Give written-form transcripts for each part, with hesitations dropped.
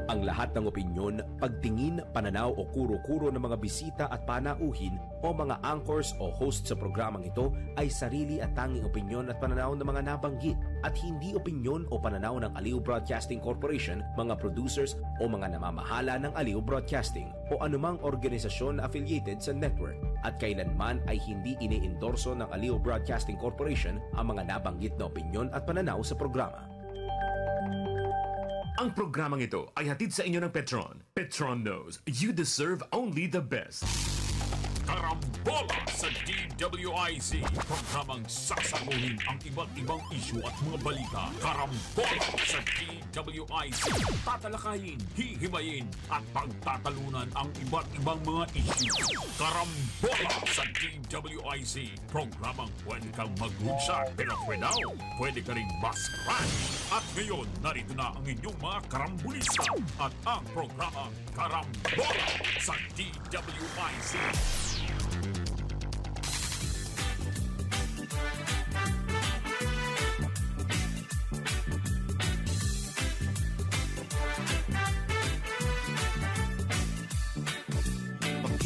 Ang lahat ng opinyon, pagtingin, pananaw o kuro-kuro ng mga bisita at panauhin o mga anchors o host sa programang ito ay sarili at tanging opinyon at pananaw ng mga nabanggit at hindi opinyon o pananaw ng Aliw Broadcasting Corporation, mga producers o mga namamahala ng Aliw Broadcasting o anumang organisasyon na affiliated sa network at kailanman ay hindi iniendorso ng Aliw Broadcasting Corporation ang mga nabanggit na opinyon at pananaw sa programa. Ang programang ito ay hatid sa inyo ng Petron. Petron knows you deserve only the best. Karambola sa DWIZ. Programang sasaguhin ang iba't ibang isyu at mga balita. Karambola sa DWIZ. Tatalakayin, hihimayin at pagtatalunan ang iba't ibang mga isyu. Karambola sa DWIZ. Programang pwede kang mag-good pero pwede ka rin mas-crash. At ngayon, narito na ang inyong mga karambulista at ang programang Karambola sa DWIZ.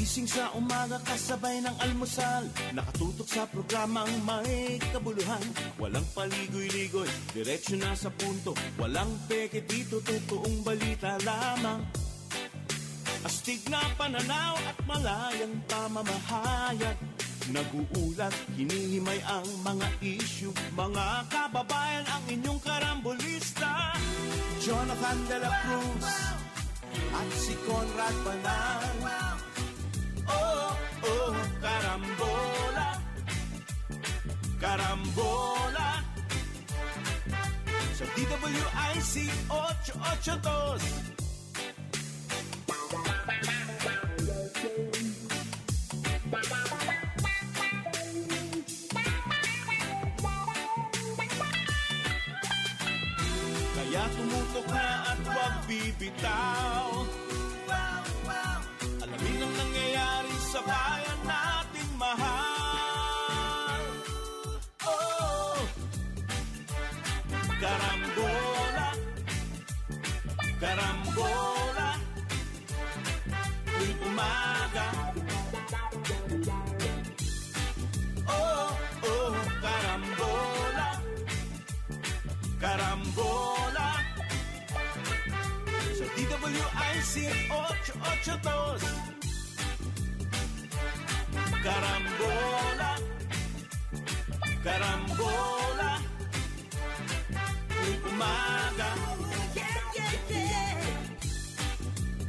Gising sa umaga kasabay ng almusal, nakatutok sa programang may kabuluhan. Walang paligoy-ligoy, diretsyo na sa punto. Walang peke dito, totoong balita lamang. Astig na pananaw at malayang pamamahayag. Naguulat, hinihimay ang mga issue. Mga kababayan, ang inyong karambulista, Jonathan De La Cruz at si Conrad Banal. Oh, oh, karambola, karambola sa DWIC 882. Kaya tumutok na at huwag bibitaw. Alamin ang nangyayari sa bayan nating mahal. Oh, karambola, karambola, tuwing umaga. Oh, oh, karambola, karambola sa DWIC 882. Karambola, karambola, tuwing umaga.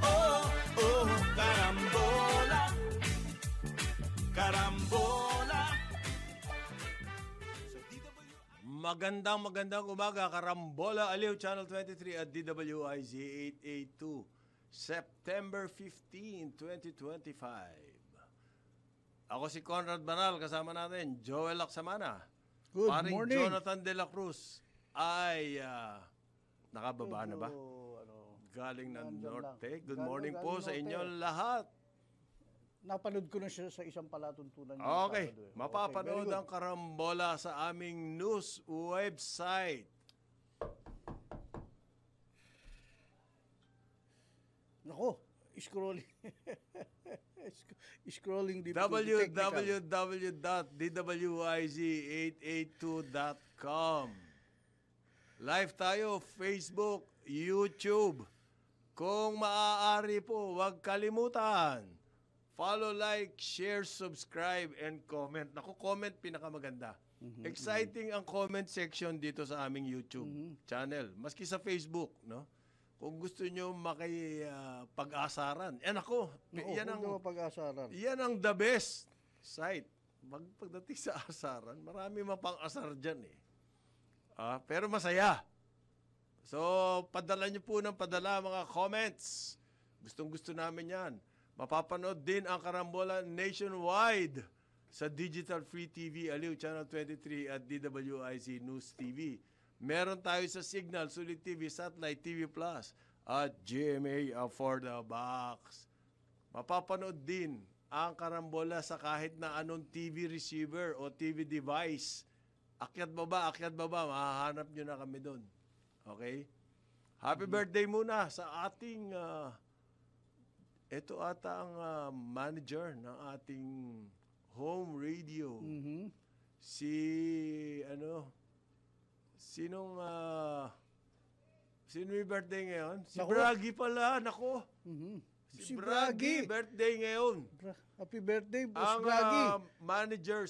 Oh, oh, karambola, karambola. Magandang umaga, Karambola, Aliw, Channel 23 at DWIZ 882, September 15, 2025. Ako si Conrad Banal, kasama natin, Joel Lacsamana. Good Paring morning. Jonathan De La Cruz ay nakababa na ba? Galing ng Norte. Good morning po sa inyo lahat. Napanood ko na siya sa isang palatuntunan. Okay, mapapanood ang Karambola sa aming news website. Nako, scrolling. Scrolling dito. www.dwiz882.com. Live tayo, Facebook, YouTube. Kung maaari po, huwag kalimutan. Follow, like, share, subscribe, and comment. Naku, comment pinakamaganda. Exciting ang comment section dito sa aming YouTube channel. Maski sa Facebook, no? Kung gusto nyo pag-asaran. Yan ang the best site. Pagdating sa asaran, marami mapang-asar dyan eh. Pero masaya. So, padala nyo po ng padala mga comments. Gustong-gusto namin yan. Mapapanood din ang Karambola nationwide sa Digital Free TV, Aliw, Channel 23 at DWIZ News TV. Meron tayo sa Signal, Sulit TV, Satellite TV Plus at GMA for the Box. Mapapanood din ang Karambola sa kahit na anong TV receiver o TV device. Akyat baba, mahahanap nyo na kami doon. Okay? Happy birthday muna sa ating ito ata ang manager ng ating home radio. Mhm. Si sinong sino may birthday ngayon? Si Nako. Bragi pala, nako. Mhm. Si Bragi, birthday ngayon. Happy birthday, Boss Ang Bragi.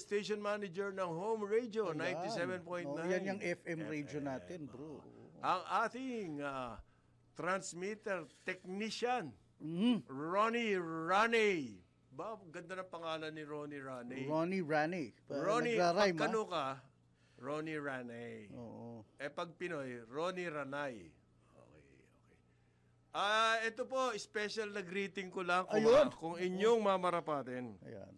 station manager ng home radio, Ayan. 97.9. Oh, yan yung FM radio natin, bro. Ang ating transmitter technician, Mhm. Ronnie Raney. Ba, ganda ng pangalan ni Ronnie Raney. Ronnie Raney. Ronnie, pag Nagrarhyme, kano ka, Ronnie Raney. Oo. Pag Pinoy, Ronnie Ranay. Ito po, special na greeting ko lang Ayun. kung inyong mamarapatin. Ayan.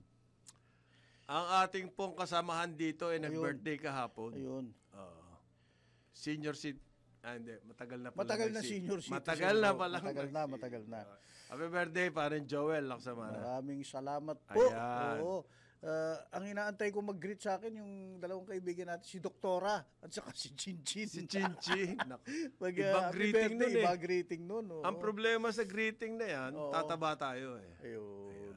Ang ating pong kasamahan dito ay nag-birthday kahapon. Ayun. Senior hindi, matagal na pala. Matagal na senior citizen. Matagal na pala. Matagal na. Happy birthday, parang Joel Laksamana. Maraming salamat po. Ayan. Oo. Ang inaantay ko mag-greet sa akin, yung dalawang kaibigan natin, si Doktora at saka si Chinchin. Si Chinchin. Ibang greeting nun eh. Ibang greeting nun. Oo. Ang problema sa greeting na yan, Oo. tataba tayo eh. Ayun.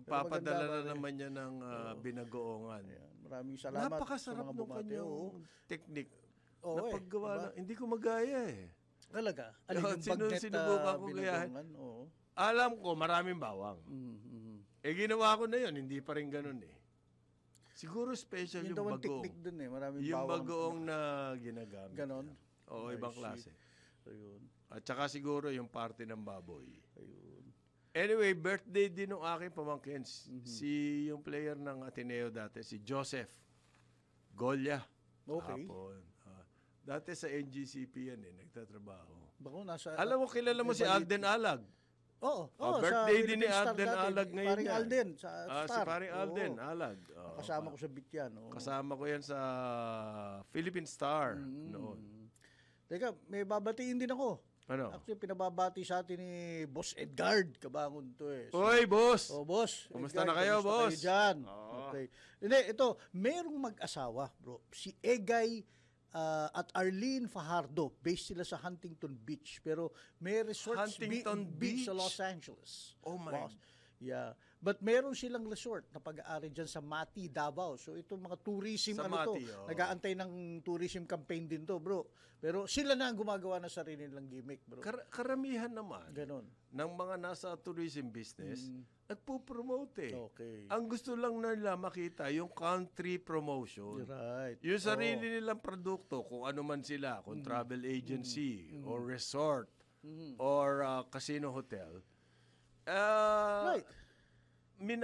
Papadala maganda na pa rin. naman yan ng binagoongan. Ayan. Maraming salamat. Napakasarap sa mga nung bumati. kanyang Oo. technique. Oo, na paggawa diba? na, hindi ko magaya eh. Talaga? Ano yung Sino- bagnet sinubukan ko gayahin? binagongan? Oo. Alam ko, maraming bawang. Mhm. Ginawa ko na yun, hindi pa rin ganun eh. Siguro special Yun yung daw ang bagoong. technique dun eh. Maraming Yung bawang. bagoong na ginagamit. Ganon? Oo, I ibang see. klase. Ayun. At saka siguro yung party ng baboy. Ayun. Anyway, birthday din ng aking pamangkin. Mhm. Si yung player ng Ateneo dati, si Joseph Golia. Okay. Kahapon. Dati sa NGCP yan nagtatrabaho. Bako, nasa... Alam mo, kilala mo si May Alden Alag. Oo. Birthday sa din ni Philippine Star Alden dati. Alag ngayon Paring yan. Alden sa Si Star. paring Alden Oo. Alag. Kasama ko sa Bityan. Oo. Kasama ko yan sa Philippine Star noon. Teka, may babatiin din ako. Ano? Actually, pinababati sa atin ni Boss Edgard Kabangon to eh. Oy, boss! Oh, boss. Kumusta Edgard, na kayo, kumusta boss? kayo dyan? Oo. Okay. Hindi, ito, merong mag-asawa, bro. Si Egay at Arlene Fajardo, based sila sa Huntington Beach. Pero may resorts Huntington Beach? sa Los Angeles. Oh my. Wow. Yeah. But meron silang resort na pag-aari dyan sa Mati, Davao. So ito mga tourism, Sa ano Mati, to, oh. nag-aantay ng tourism campaign din to, bro. Pero sila na ang gumagawa ng sarili nilang gimmick, bro. Karamihan naman Ganon. ng mga nasa tourism business, nagpo-promote eh. Okay. Ang gusto lang nila makita yung country promotion. Right. Yung sarili nilang produkto, kung ano man sila, kung travel agency, or resort, or casino hotel, Right. may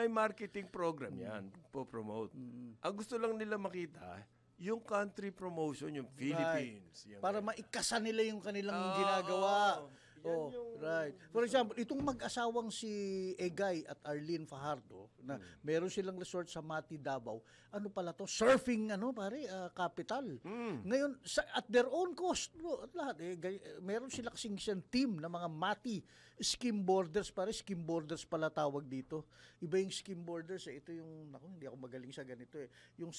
marketing program yan, po-promote. Ang gusto lang nila makita, yung country promotion, yung Philippines. Yung Para maikasa nila yung kanilang ginagawa. Yan yung- Right. For example, itong mag-asawang si Egay at Arlene Fajardo, na meron silang resort sa Mati, Davao, ano pala to? Surfing, capital. Ngayon, at their own cost, bro, at lahat, meron sila kasing isang team na mga Mati skim boarders, skim boarders pala tawag dito. Iba yung skim boarders, ito yung, hindi ako magaling sa ganito eh. Yung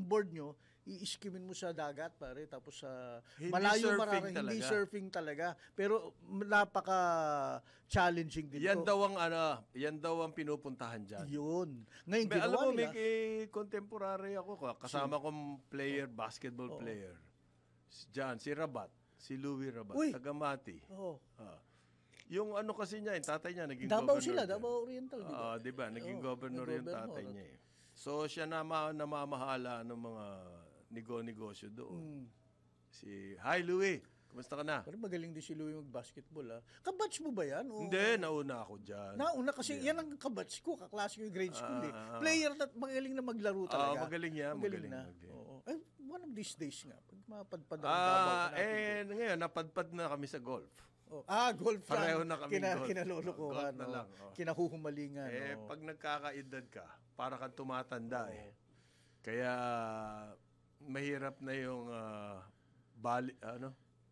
board nyo, i-skimin mo sa dagat, tapos sa Hindi malayo surfing hindi talaga. surfing talaga. Pero napaka-challenging din Yan to. yan daw ang pinupuntahan dyan. Yun. Ngayon, Alam ginawa mo, nila. may contemporary ako. Kasama kong player, basketball player. Si Rabat. Si Louie Rabat. Uy. Taga-Mati. Oo. Yung ano kasi niya, yung tatay niya, naging Davao governor. sila, dyan. Davao Oriental, di ba? Di ba? Naging Oo, governor yung governor. tatay niya. So, siya namamahala ng mga negosyo doon. Hi, Louie. Kumusta ka na? Pero magaling din si Louie mag-basketball, ha? Kabatch mo ba yan? O... Hindi, nauna ako dyan. Nauna kasi, yan ang kabatch ko, kaklase ko yung grade school, eh. Player na magaling na maglaro talaga. magaling yan, magaling na. mag-game. Oo. One of these days nga, pag mapadpad ang Davao. Ngayon, napadpad na kami sa golf. Golf lang. Pareho na kami golf. Kinalulukuhan. Golf na lang, oh. Kinahuhumalingan. Pag nagkakaedad ka, para kang tumatanda eh. Kaya, mahirap na yung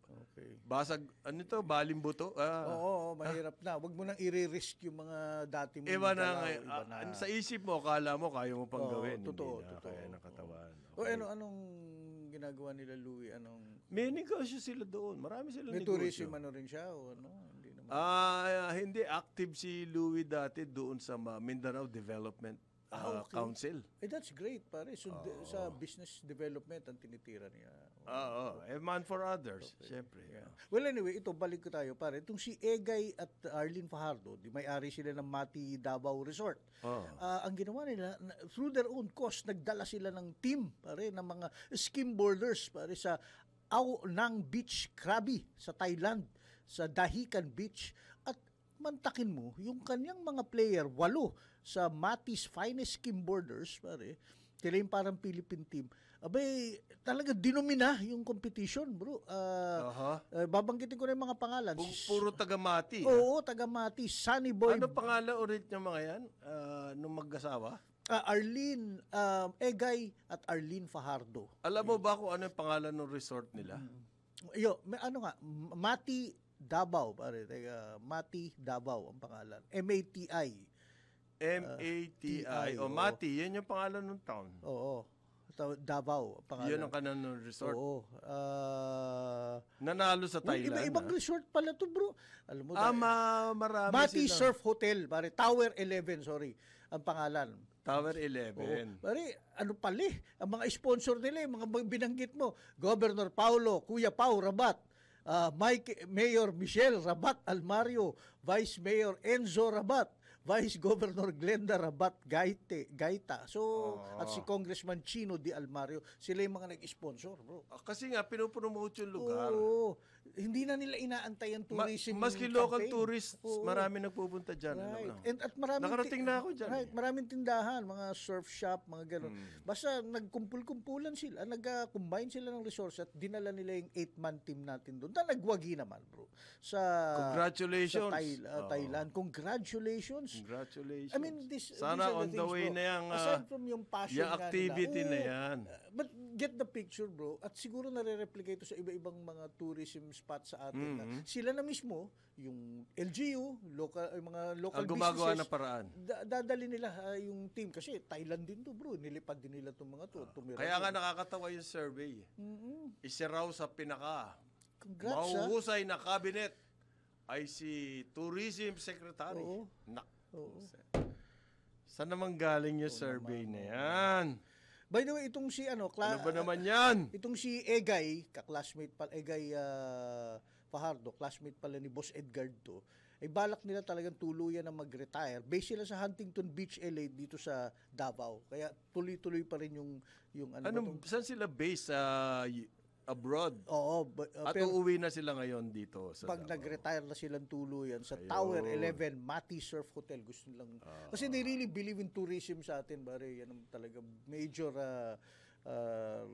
Okay. basag, balimbuto? Oo, mahirap na. Huwag mo nang i-risk yung mga dati mong Iba na galaw, ngayon. iba na. Sa isip mo, kala mo, kaya mo pang Oo, gawin. totoo, Hindi na totoo. kaya ng katawan. O anong ginagawa nila, Louie? May negosyo sila doon. Marami silang May negosyo. tourism ano rin siya o ano? Hindi naman. Hindi active si Louie dati doon sa Mindanao Development Okay. Council. That's great, pare. So, sa business development ang tinitira niya. Oo. A man for others, syempre. Well, anyway, ito, balik ko tayo, pare. Itong si Egay at Arlene Fajardo, di may-ari sila ng Mati Davao Resort. Ang ginawa nila, through their own cost, nagdala sila ng team, pare, ng mga skimboarders, pare, sa Ao Nang Beach, Krabi, sa Thailand, sa Dahican Beach, at mantakin mo, yung kanyang mga player, 8 sa Mati's Finest Skimboarders, pare, sila yung parang Philippine team. Abay, talaga dinomina yung competition, bro. Babanggitin ko na yung mga pangalan. Puro taga-Mati. Oo, taga-Mati. Sunny Boy. Ano pangalan ulit ng mga yan? Nung mag-asawa? Arlene Egay at Arlene Fajardo. Alam mo ba kung ano yung pangalan ng resort nila? Ano nga, Mati Davao, pare. Mati Davao ang pangalan. M-A-T-I. M-A-T-I. O Mati, yan yung pangalan ng town. Oo. Davao ang pangalan. Yan ang kanan ng resort. Oo. Nanalo sa Thailand. Iba-ibang resort pala to, bro. Alam mo, marami Mati sila. Surf Hotel, pare. Tower 11, sorry. Ang pangalan. Tower 11. Pare, ano pala ang mga sponsor nila, yung mga binanggit mo. Governor Paulo, Kuya Pau Rabat, Mayor Michelle Rabat Almario, Vice Mayor Enzo Rabat, Vice Governor Glenda Rabat Gaita. So, at si Congressman Chino Di Almario, sila yung mga nag-sponsor, bro. Kasi nga, pinupromote yung lugar. Oo. Hindi na nila inaantay ang tourism. Maski local campaign. tourists, Oo. marami nagpupunta dyan. Right. Ano? At maraming Nakarating na ako dyan. Right. Maraming tindahan, mga surf shop, mga gano'n. Basta nagkumpul-kumpulan sila, nag-combine sila ng resources at dinala nila yung 8-man team natin doon. Nagwagi naman, bro. Congratulations. Sa Thailand. Congratulations. Congratulations. I mean, Sana these are on the things, way bro. na yung, Aside from yung passion yung activity nga na nila, yan. But get the picture, bro. At siguro nare-replicate ito sa iba-ibang mga tourism spots sa atin. Na sila na mismo, yung LGU, mga local Gumagawa businesses, ng paraan. dadali nila yung team. Kasi Thailand din to, bro. Nilipad din nila itong mga to. Kaya nga nakakatawa yung survey. Isa raw sa pinaka Congrats, mahuhusay na cabinet ay si Tourism Secretary. Oo. Saan naman galing yung survey na yan? By the way, itong si Ano ba naman yan? itong si Egay, ka-classmate pala, Egay Fajardo, classmate pala ni Boss Edgar to, ay balak nila talagang tuluyan na mag-retire. Base sila sa Huntington Beach, LA, dito sa Davao. Kaya tuloy-tuloy pa rin yung Saan sila based abroad? Oo, At pero uuwi na sila ngayon dito sa pag Davao. nag-retire na silang tuluyan sa Tower 11 Mati Surf Hotel, gusto nilang kasi they really believe in tourism sa atin, bare. Yan ang talaga major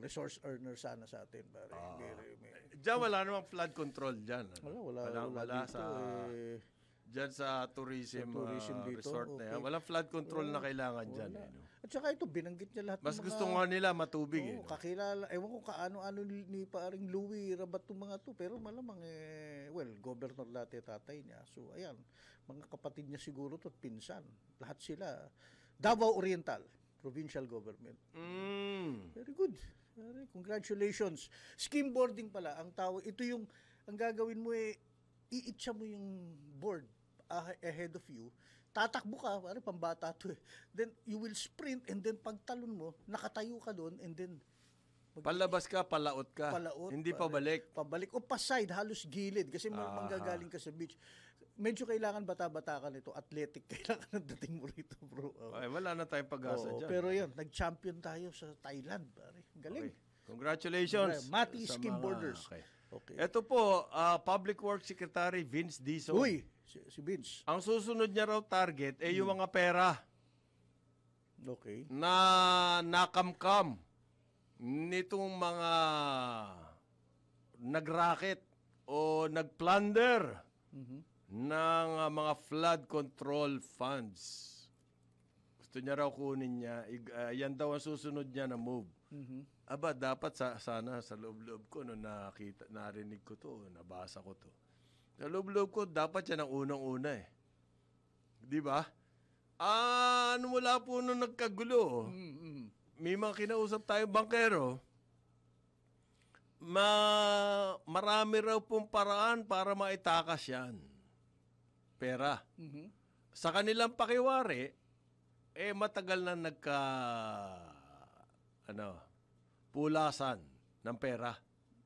resource earner sana sa atin, bare. Diyan wala namang flood control dyan. Wala dito, sa diyan sa tourism, dito, resort na yan. okay. Walang flood control na kailangan dyan. At saka ito, binanggit niya lahat Mas ng gusto nga nila matubig. kakilala. Ewan ko kaano-ano ni paring Louie Rabat itong mga to. Pero malamang, governor dati tatay niya. So, ayan, mga kapatid niya siguro to at pinsan. Lahat sila. Davao Oriental, provincial government. Very good. Congratulations. Skimboarding pala, ang tawag. Ito yung, ang gagawin mo iitsa mo yung board ahead of you. Tatakbo ka, pambata to Then, you will sprint and then pagtalon mo, nakatayo ka doon and then Palabas ka, palaot ka. Hindi pabalik. Pabalik. O paside, halos gilid. Kasi manggagaling ka sa beach. Medyo kailangan bata-bata ka nito. Athletic. Kailangan ng dating mo rito, bro. Ay, wala na tayong pag-asa dyan. Pero yun, nag-champion tayo sa Thailand. Pare. Galing. Okay. Congratulations. Mati sa Skimboarders. Okay. Ito po, Public Works Secretary Vince Dizon. Uy, si Vince. Ang susunod niya raw target ay yung mga pera Okay. na nakamkam nitong mga nagracket o nagplunder ng mga flood control funds. Gusto niya raw kunin niya. Yan daw ang susunod niya na move. Aba, dapat sana sa loob-loob ko, narinig ko to, nabasa ko to. Sa loob-loob ko, dapat yan ang unang-una eh. Di ba? Mula po nung nagkagulo, may mga kinausap tayong bankero, marami raw pong paraan para maitakas yan. Pera. Sa kanilang pakiwari, matagal na pulasan ng pera.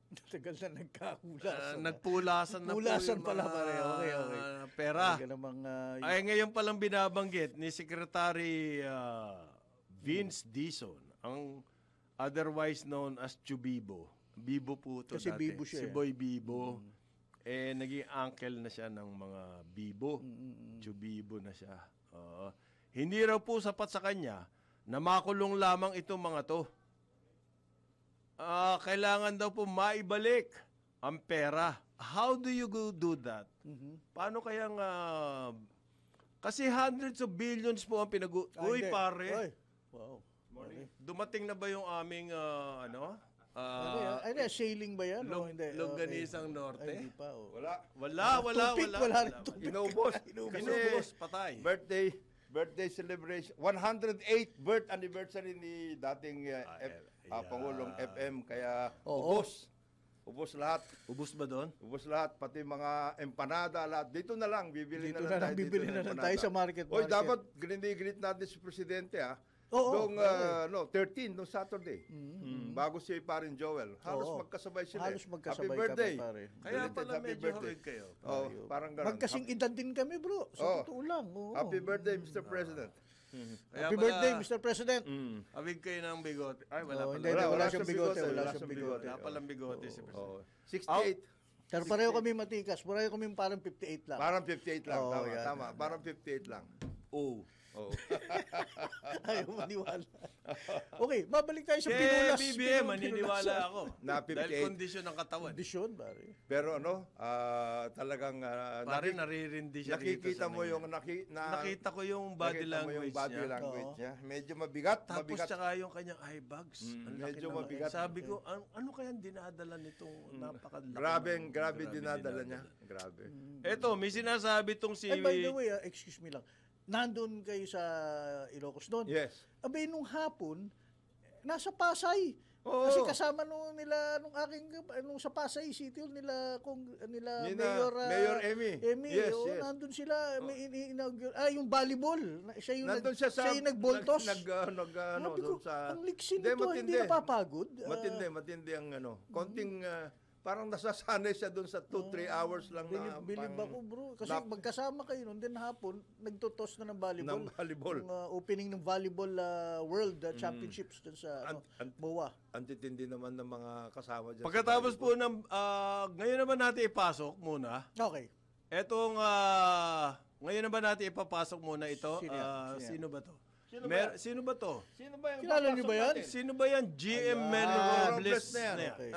Tagal na nagkakulasan. Nagpulasan na Pulasan po yung pala mga pare. Okay. pera. Talaga namang, Ay, ngayon palang binabanggit ni Secretary Vince Dizon, ang otherwise known as Chubibo. Bibo po ito Kasi dati. Bibo siya, Si Boy Bibo. Naging uncle na siya ng mga Bibo. Chubibo na siya. Hindi raw po sapat sa kanya na makulong lamang itong mga to. Kailangan daw po maibalik ang pera. How do you do that? Paano kayang... kasi hundreds of billions po ang Uy, hindi. pare. Oy. Wow. Dumating na ba yung aming, Sailing ba yan? O hindi? Longganisang Ay, Norte? hindi pa. Wala. Wala rin tupik. Inubos. Inubos, patay. Birthday celebration. 108th birth anniversary ni dating Pangulong FM. Kaya ubos lahat. Ubus ba doon? Ubos lahat. Pati mga empanada, lahat. Dito na lang. Bibili Dito na lang tayo. bibili na lang tayo sa market. Oy, dapat greet natin si Presidente, Oo. 13, noong Saturday. Bago si Parin Joel. Halos magkasabay sila. Halos magkasabay Happy birthday. kami, pare. Kaya Belated pala happy medyo birthday. hawig kayo. Parang ganun. Magkasing edad din kami, bro. Sa totoo lang. Oo. Happy birthday, Mr. President. Kaya Happy pala, birthday, Mr. President. Hawig kayo ng bigote. Ay, wala Oh, pala. hindi, wala siyang bigote. Wala siyang bigote. Wala palang bigote si President. 68. Pero pareho kami matikas. Pareho kami parang 58 lang. Parang 58 lang. Oo, Tama, yan. tama. Parang 58 lang. Oh. Oo. Ayaw maniwala. Okay, babalik tayo sa Kaya pinulas. BBM, maniniwala ako. Na Dahil 58. kondisyon ng katawan. Kondisyon, pare. Pero talagang Pare, naririndi siya nakikita rito sa mo nangyari. yung nakita ko yung body nakita mo yung language body niya. language niya. Medyo mabigat. Tapos mabigat. tsaka yung kanyang eye bags. Ang laki medyo naman. mabigat. Sabi ko, ano kayang dinadala nitong napakalaki? Grabe dinadala niya. Grabe. Eto, may sinasabi tong si... Ay, by the way, excuse me lang. Nandun kayo sa Ilocos noon. Yes. Abay, nung hapon, nasa Pasay. Oo. Kasi kasama nung sa Pasay City Hall nila Mayor Emmy. Yes, oo, yes. nandun sila, may yung volleyball. Siya yung Nandun siya sa... yung nagboltos. Sabi ko, sa... ang liksi nito, hindi napapagod. Matindi ang konting... parang nasasanay siya doon sa 2-3 hours lang na... Bilib ako, bro. Kasi magkasama kayo noon, din hapon, nagtutos na ng volleyball. Ng volleyball. Yung opening ng volleyball World Championships dun sa MOA. Antitindi naman ng mga kasama dyan. Pagkatapos po ng... ngayon naman natin ipasok muna. Okay. Etong... ngayon naman natin ipapasok muna ito. Sino ba to? Sino ba to? Sino ba yung Kilala niyo ba yan? Sino ba yan? GM Mel Robles na yan. Okay.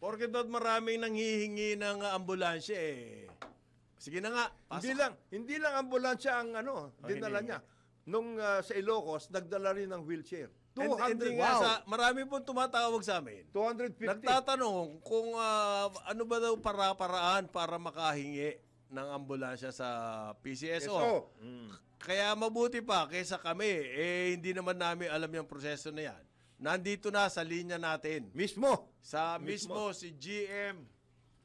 Porque doon maraming nanghihingi ng ambulansya eh. Sige na nga, pasok. Hindi lang ambulansya ang dinala niya. Nung sa Ilocos, nagdala rin ng wheelchair. 200, marami pong tumatawag sa amin. 250. Nagtatanong kung ano ba daw paraan para makahingi ng ambulansya sa PCSO. Kaya mabuti pa kaysa kami, hindi naman namin alam yung proseso na yan. Nandito na sa linya natin. Mismo Si GM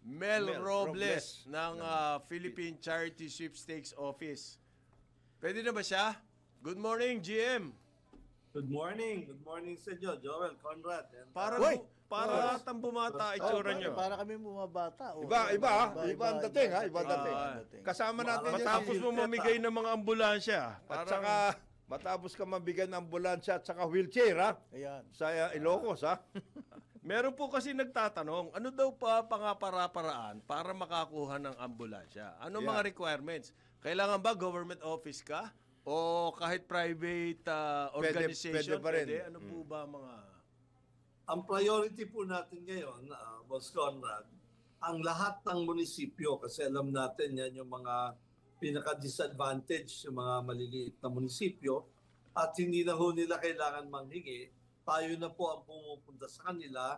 Mel Robles ng Philippine Charity Sweepstakes Office. Pwede na ba siya? Good morning, GM. Good morning sa inyo, Joel, Conrad. Para atang bumata itsura niyo. Para kami bumabata. Iba ang dating, ha? Iba ang dating. Kasama natin yan. Matapos mo mamigay ng mga ambulansya. At saka, matapos ka mabigyan ng ambulansya at saka wheelchair, ha? Ayan. Sa Ilocos, ha? Meron po kasi nagtatanong, ano daw pa paraan para makakuha ng ambulansya? Ano mga requirements? Kailangan ba government office ka? O kahit private organization? Pwede pa rin. Ano po ba mga... Ang priority po natin ngayon, Boss Conrad, ang lahat ng munisipyo, kasi alam natin yan yung mga pinaka-disadvantage yung mga maliliit na munisipyo at hindi na ho nila kailangan manghingi. Tayo na po ang pumupunta sa kanila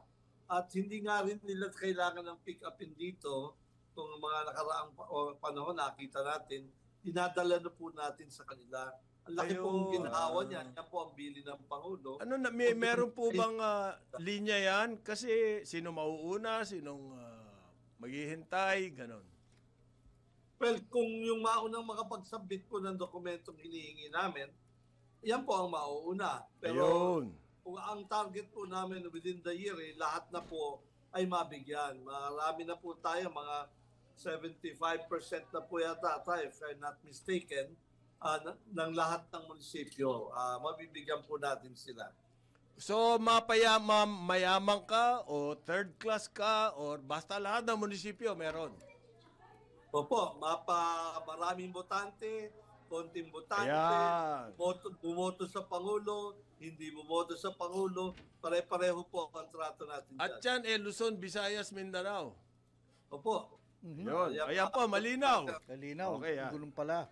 at hindi nga rin nila kailangan ng pick-upin dito kung mga nakaraang panahon nakita natin, dinadala na po natin sa kanila Ang laki Ayun. pong ginhawa niya. Yan po ang bili ng Pangulo. Ano na, meron po bang linya yan? Kasi sino mauuna, sinong maghihintay, ganon. Well, kung yung maunang makapagsubmit po ng dokumentong hinihingi namin, yan po ang mauuna. Pero Ayun. kung ang target po namin within the year, lahat na po ay mabigyan. Marami na po tayo, mga 75% na po yata tayo, if I'm not mistaken, ng lahat ng munisipyo. Mabibigyan po natin sila. So, mayaman ka o third class ka or basta lahat ng munisipyo meron. Opo, maraming botante, konting botante, Ayan. bumoto sa Pangulo, hindi bumoto sa Pangulo, pare-pareho po ang kontrato natin At dyan. yan, Luzon, Visayas, Mindanao. Opo. Yun. Ayan po, malinaw. Kalinaw. Okay, Gulong pala.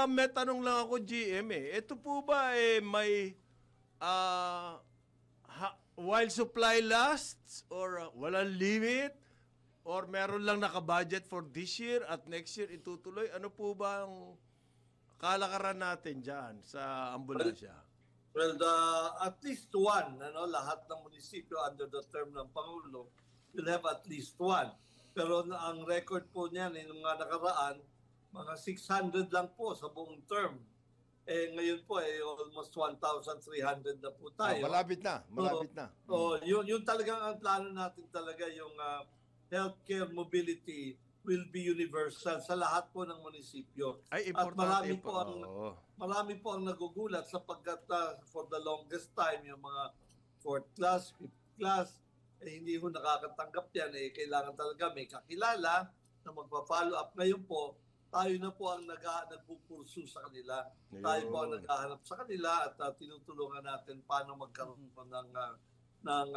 May tanong lang ako, GM eh. Ito po ba may while supply lasts or walang limit or meron lang naka-budget for this year at next year itutuloy? Ano po ba ang kalakaran natin dyan sa ambulansya? Well, at least one, lahat ng munisipyo under the term ng Pangulo will have at least one. Pero ang record po niyan, yung mga nakaraan, mga 600 lang po sa buong term. Ngayon po, almost 1,300 na po tayo. Malapit na. Yun talagang ang plano natin talaga, yung healthcare mobility will be universal sa lahat po ng munisipyo. Ay, At importante marami po ang nagugulat sapagkat for the longest time, yung mga 4th class, 5th class, hindi ho nakakatanggap yan. Kailangan talaga may kakilala na magpa-follow up. Ngayon po, tayo na po ang nagpupursu sa kanila. Tayo po ang naghahanap sa kanila at tinutulungan natin paano magkaroon ng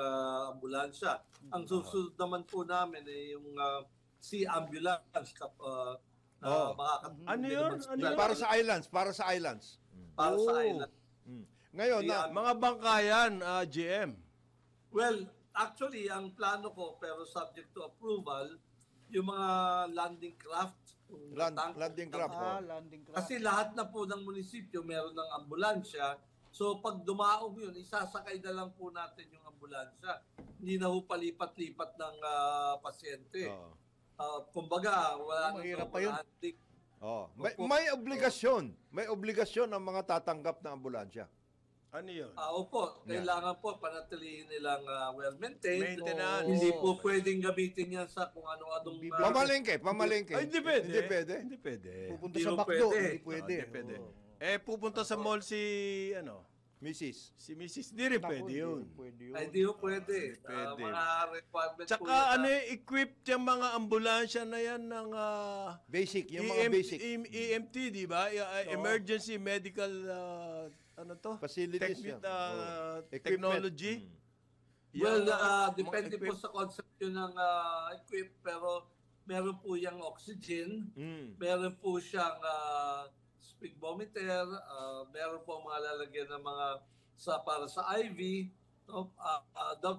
ambulansya. Ang susunod naman po namin yung C-ambulance. Ano yun? Para sa islands. Para sa island. Ngayon Mga bangkayan, GM. Well, actually, ang plano ko, pero subject to approval, yung mga landing craft. landing craft. Landing craft. Kasi lahat na po ng munisipyo meron ng ambulansya. So pag dumaong yun, isasakay na lang po natin yung ambulansya. Hindi na ho palipat-lipat ng pasyente. Kumbaga, wala Mahirap pa yun. May obligasyon. May obligasyon ang mga tatanggap ng ambulansya. Ano yun? Opo, kailangan po panatilihin nilang well-maintained. Maintenance. Hindi po pwedeng gamitin yan sa kung ano-anong... Pamalengke. Ay, hindi pwede. Hindi pwede. Pupunta Hindi sa mo McDo, pwede. hindi pwede. Hindi pwede. Pupunta sa mall si Mrs. Mrs. Di rin pwede yun. Ay, hindi po pwede. Pwede. Mga requirements Tsaka po yun. equipped yung mga ambulansya na yan ng Basic, yung mga basic. EMT, di ba? Emergency Medical Facilities yan. technology. Well, Yung, depende mga po sa concept yun ng equip, pero meron po yung oxygen, meron po siyang sphygmometer, meron po mga lalagyan ng mga para sa IV, no?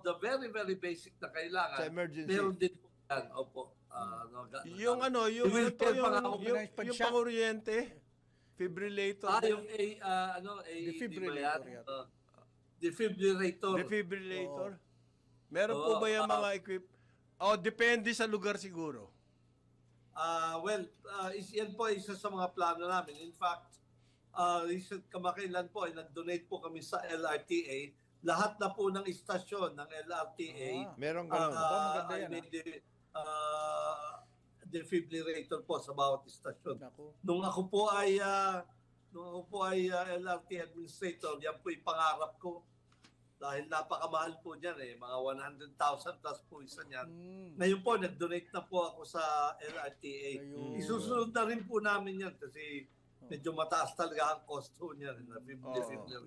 The very, very basic na kailangan. Sa emergency. Meron din po yan. Opo. yung pang-oriente, defibrillator. yung Defibrillator yata. Defibrillator. Meron po ba yung mga equip? Depende sa lugar siguro. Yan po isa sa mga plano namin. In fact, recent kamakailan po ay nag-donate po kami sa LRTA. Lahat na po ng istasyon ng LRTA Meron ganun. maganda yan, may defibrillator po sa bawat istasyon. Nung ako po ay LRT administrator, yan po yung pangarap ko. Dahil napakamahal po niyan mga 100,000 plus po isa niyan. Ngayon po, nag-donate na po ako sa LRTA. Isusunod na rin po namin yan kasi medyo mataas talaga ang cost po niyan.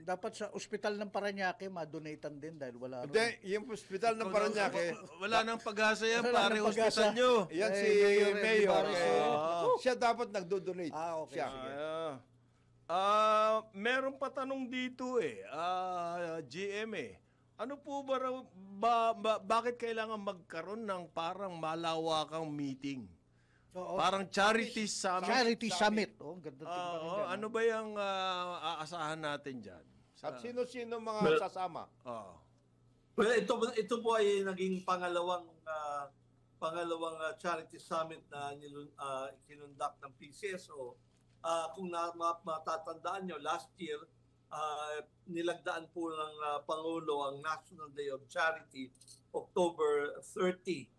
Dapat sa ospital ng Parañaque, ma-donatan din dahil wala. Hindi, yung hospital ng Parañaque, Wala nang pag-asa yan, Wala pare nang pag-asa. hospital nyo. yan si Mayor. Mayor. Siya dapat nagdo-donate. Okay. Siya. Meron pa tanong dito GM Ano po bakit kailangan magkaroon ng parang malawakang meeting Oo. Parang charity summit. Charity Summit. Oh, ganda tingnan Oo, yan, ano ba yung aasahan natin dyan? At sino-sino mga sasama? Oo. Well, ito po ay naging pangalawang charity summit na kinundak ng PCSO. Kung matatandaan nyo, last year, nilagdaan po ng Pangulo ang National Day of Charity, October 30.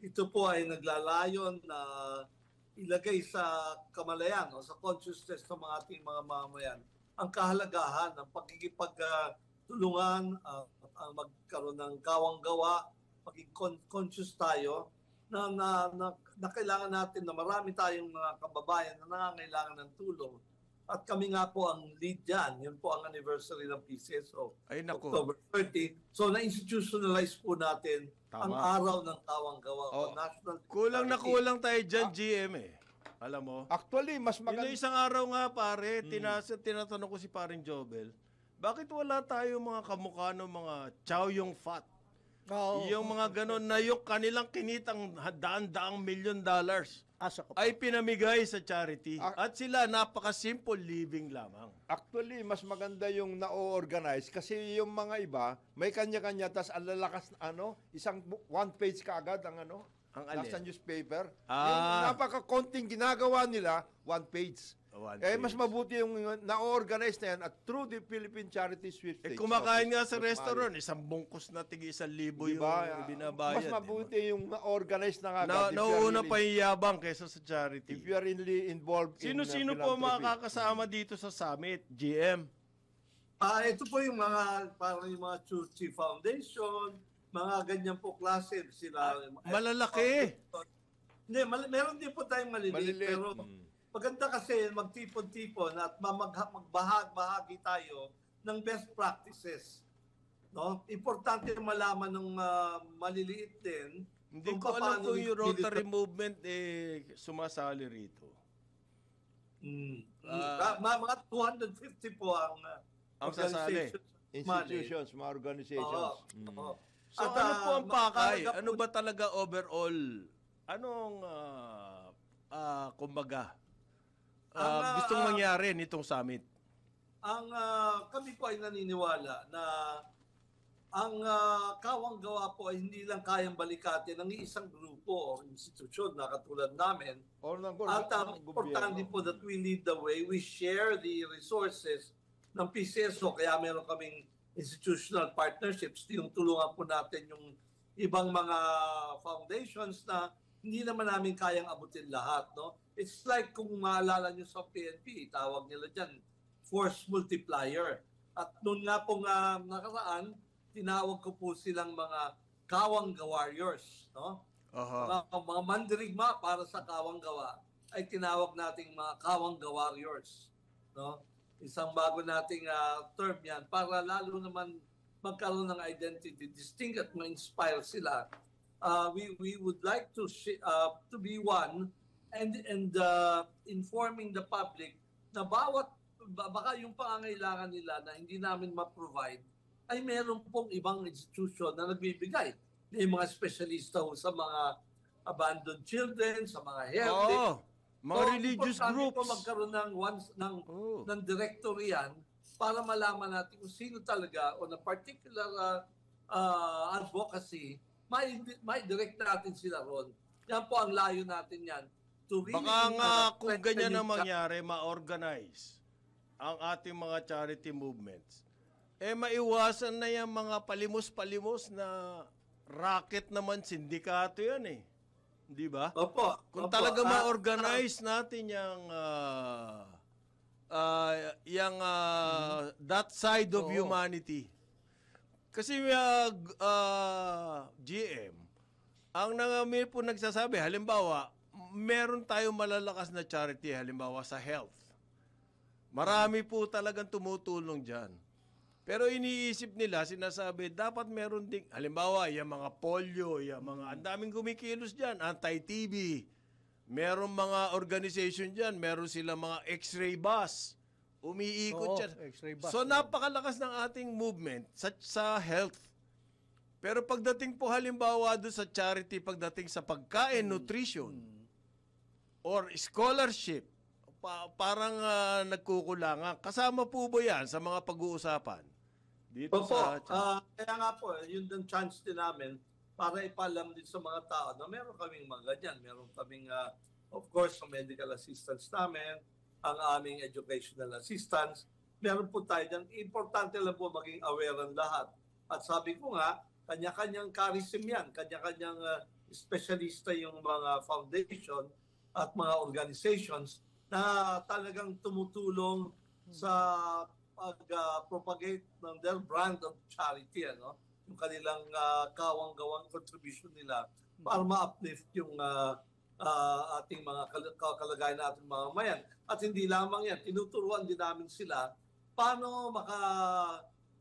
Ito po ay naglalayon na ilagay sa kamalayan o sa consciousness ng mga ating mga mamayan ang kahalagahan ng pagkikipagtulungan, ang magkaroon ng kawang-gawa, maging conscious tayo na kailangan natin na marami tayong mga kababayan na nangangailangan ng tulong. At kami nga po ang lead dyan. Yun po ang anniversary ng PCSO. Ay, naku. October 30. So, na-institutionalize po natin Tama. ang araw ng kawang-gawa o Oh. National Kulang na Charity. kulang tayo dyan, GM eh. Alam mo? Actually, mas Yun maganda. na isang araw nga pare, tinatanong ko si paring Jobel, bakit wala tayo mga kamukha ng mga Chow Yun Fat? Oo. Yung mga ganon na yung kanilang kinitang daan-daang $1 million Asa ka pa. ay pinamigay sa charity. At sila napaka-simple living lamang. Actually, mas maganda yung na-organize kasi yung mga iba, may kanya-kanya, tas ang lalakas isang one page kaagad ang Ang alin? nasa newspaper. Ah. Yung napaka-konting ginagawa nila, one page. One Mas page. mabuti yung na-organize na yan at through the Philippine Charity Sweepstakes. Kumakain nga sa Mas restaurant, isang bungkus na tigi 1,000 yung Diba? binabayad. Mas mabuti yung na-organize na agad. if you are Nauuna really- pa yung yabang kaysa sa If charity. you are really involved Sino-sino in po philanthropy. makakasama dito sa summit? GM? Ito po yung parang yung mga Chuchi Foundation, mga ganyan po klase sila. Malalaki. Hindi, meron din po tayong maliliit. Maliliit. Pero maganda kasi magtipon-tipon at magbahagi tayo ng best practices. No? Importante malaman ng maliliit din. Hindi kung ko alam paano kung yung nililiit- Rotary Movement sumasali rito. Mga 250 po ang sasali. Institutions, mga organizations. Oo. So At, ano po ang pakay? mahalaga Ano po- ba talaga overall? Anong, kumbaga, gustong mangyari nitong summit? Kami po ay naniniwala na ang kawang-gawa po ay hindi lang kayang balikatin ng isang grupo o institusyon na katulad namin. Or ng At importante po that we lead the way. We share the resources ng PCSO. Kaya meron kaming institutional partnerships. Yung tulungan po natin yung ibang mga foundations na hindi naman namin kayang abutin lahat. No? It's like kung maalala nyo sa PNP, tawag nila dyan, force multiplier. At noon nga pong nakaraan, tinawag ko po silang mga kawangga warriors. No? Mga mandirigma para sa kawanggawa ay tinawag nating mga kawangga warriors. No? Isang bago nating term yan para lalo naman magkaroon ng identity, distinct at ma-inspire sila. We would like to be one and informing the public na baka yung pangangailangan nila na hindi namin ma-provide ay meron pong ibang institution na nagbibigay. May mga specialista sa mga abandoned children, sa mga health. Mga religious importante groups. po magkaroon ng directory yan para malaman natin kung sino talaga o na particular advocacy, may direct natin sila ron. Yan po ang layo natin yan. To really Baka nga kung strengthen ganyan na it. mangyari, ma-organize ang ating mga charity movements, maiwasan na yung mga palimos-palimos na racket naman, sindikato yan eh. Di ba? Opo. Kung opo. talaga ma-organize natin yung that side of humanity. Kasi GM, ang nangamil po nagsasabi, halimbawa, meron tayong malalakas na charity, halimbawa sa health. Marami po talagang tumutulong dyan. Pero iniisip nila, sinasabi, dapat meron ding, halimbawa, yung mga polio, yung mga, ang daming kumikilos dyan, anti-TB, meron mga organization dyan, meron silang mga x-ray bus, umiikot Oo, dyan. X-ray bus. So, napakalakas ng ating movement sa health. Pero pagdating po halimbawa doon sa charity, pagdating sa pagkain, nutrition, or scholarship, parang nagkukulangan. Kasama po ba yan sa mga pag-uusapan? Dito Opo, sa... kaya nga po, yun ang chance din namin para ipalam din sa mga tao na meron kaming mga ganyan. Meron kaming, of course, sa medical assistance namin, ang aming educational assistance. Meron po tayo dyan. Importante lang po maging aware ang lahat. At sabi ko nga, kanya-kanyang charism yan, kanya-kanyang specialista yung mga foundation at mga organizations na talagang tumutulong sa pag-propagate ng their brand of charity, ano? Yung kanilang kawang-gawang contribution nila para ma-uplift yung ating mga kalagayan na ating mga mayan. At hindi lamang yan, tinuturuan din namin sila paano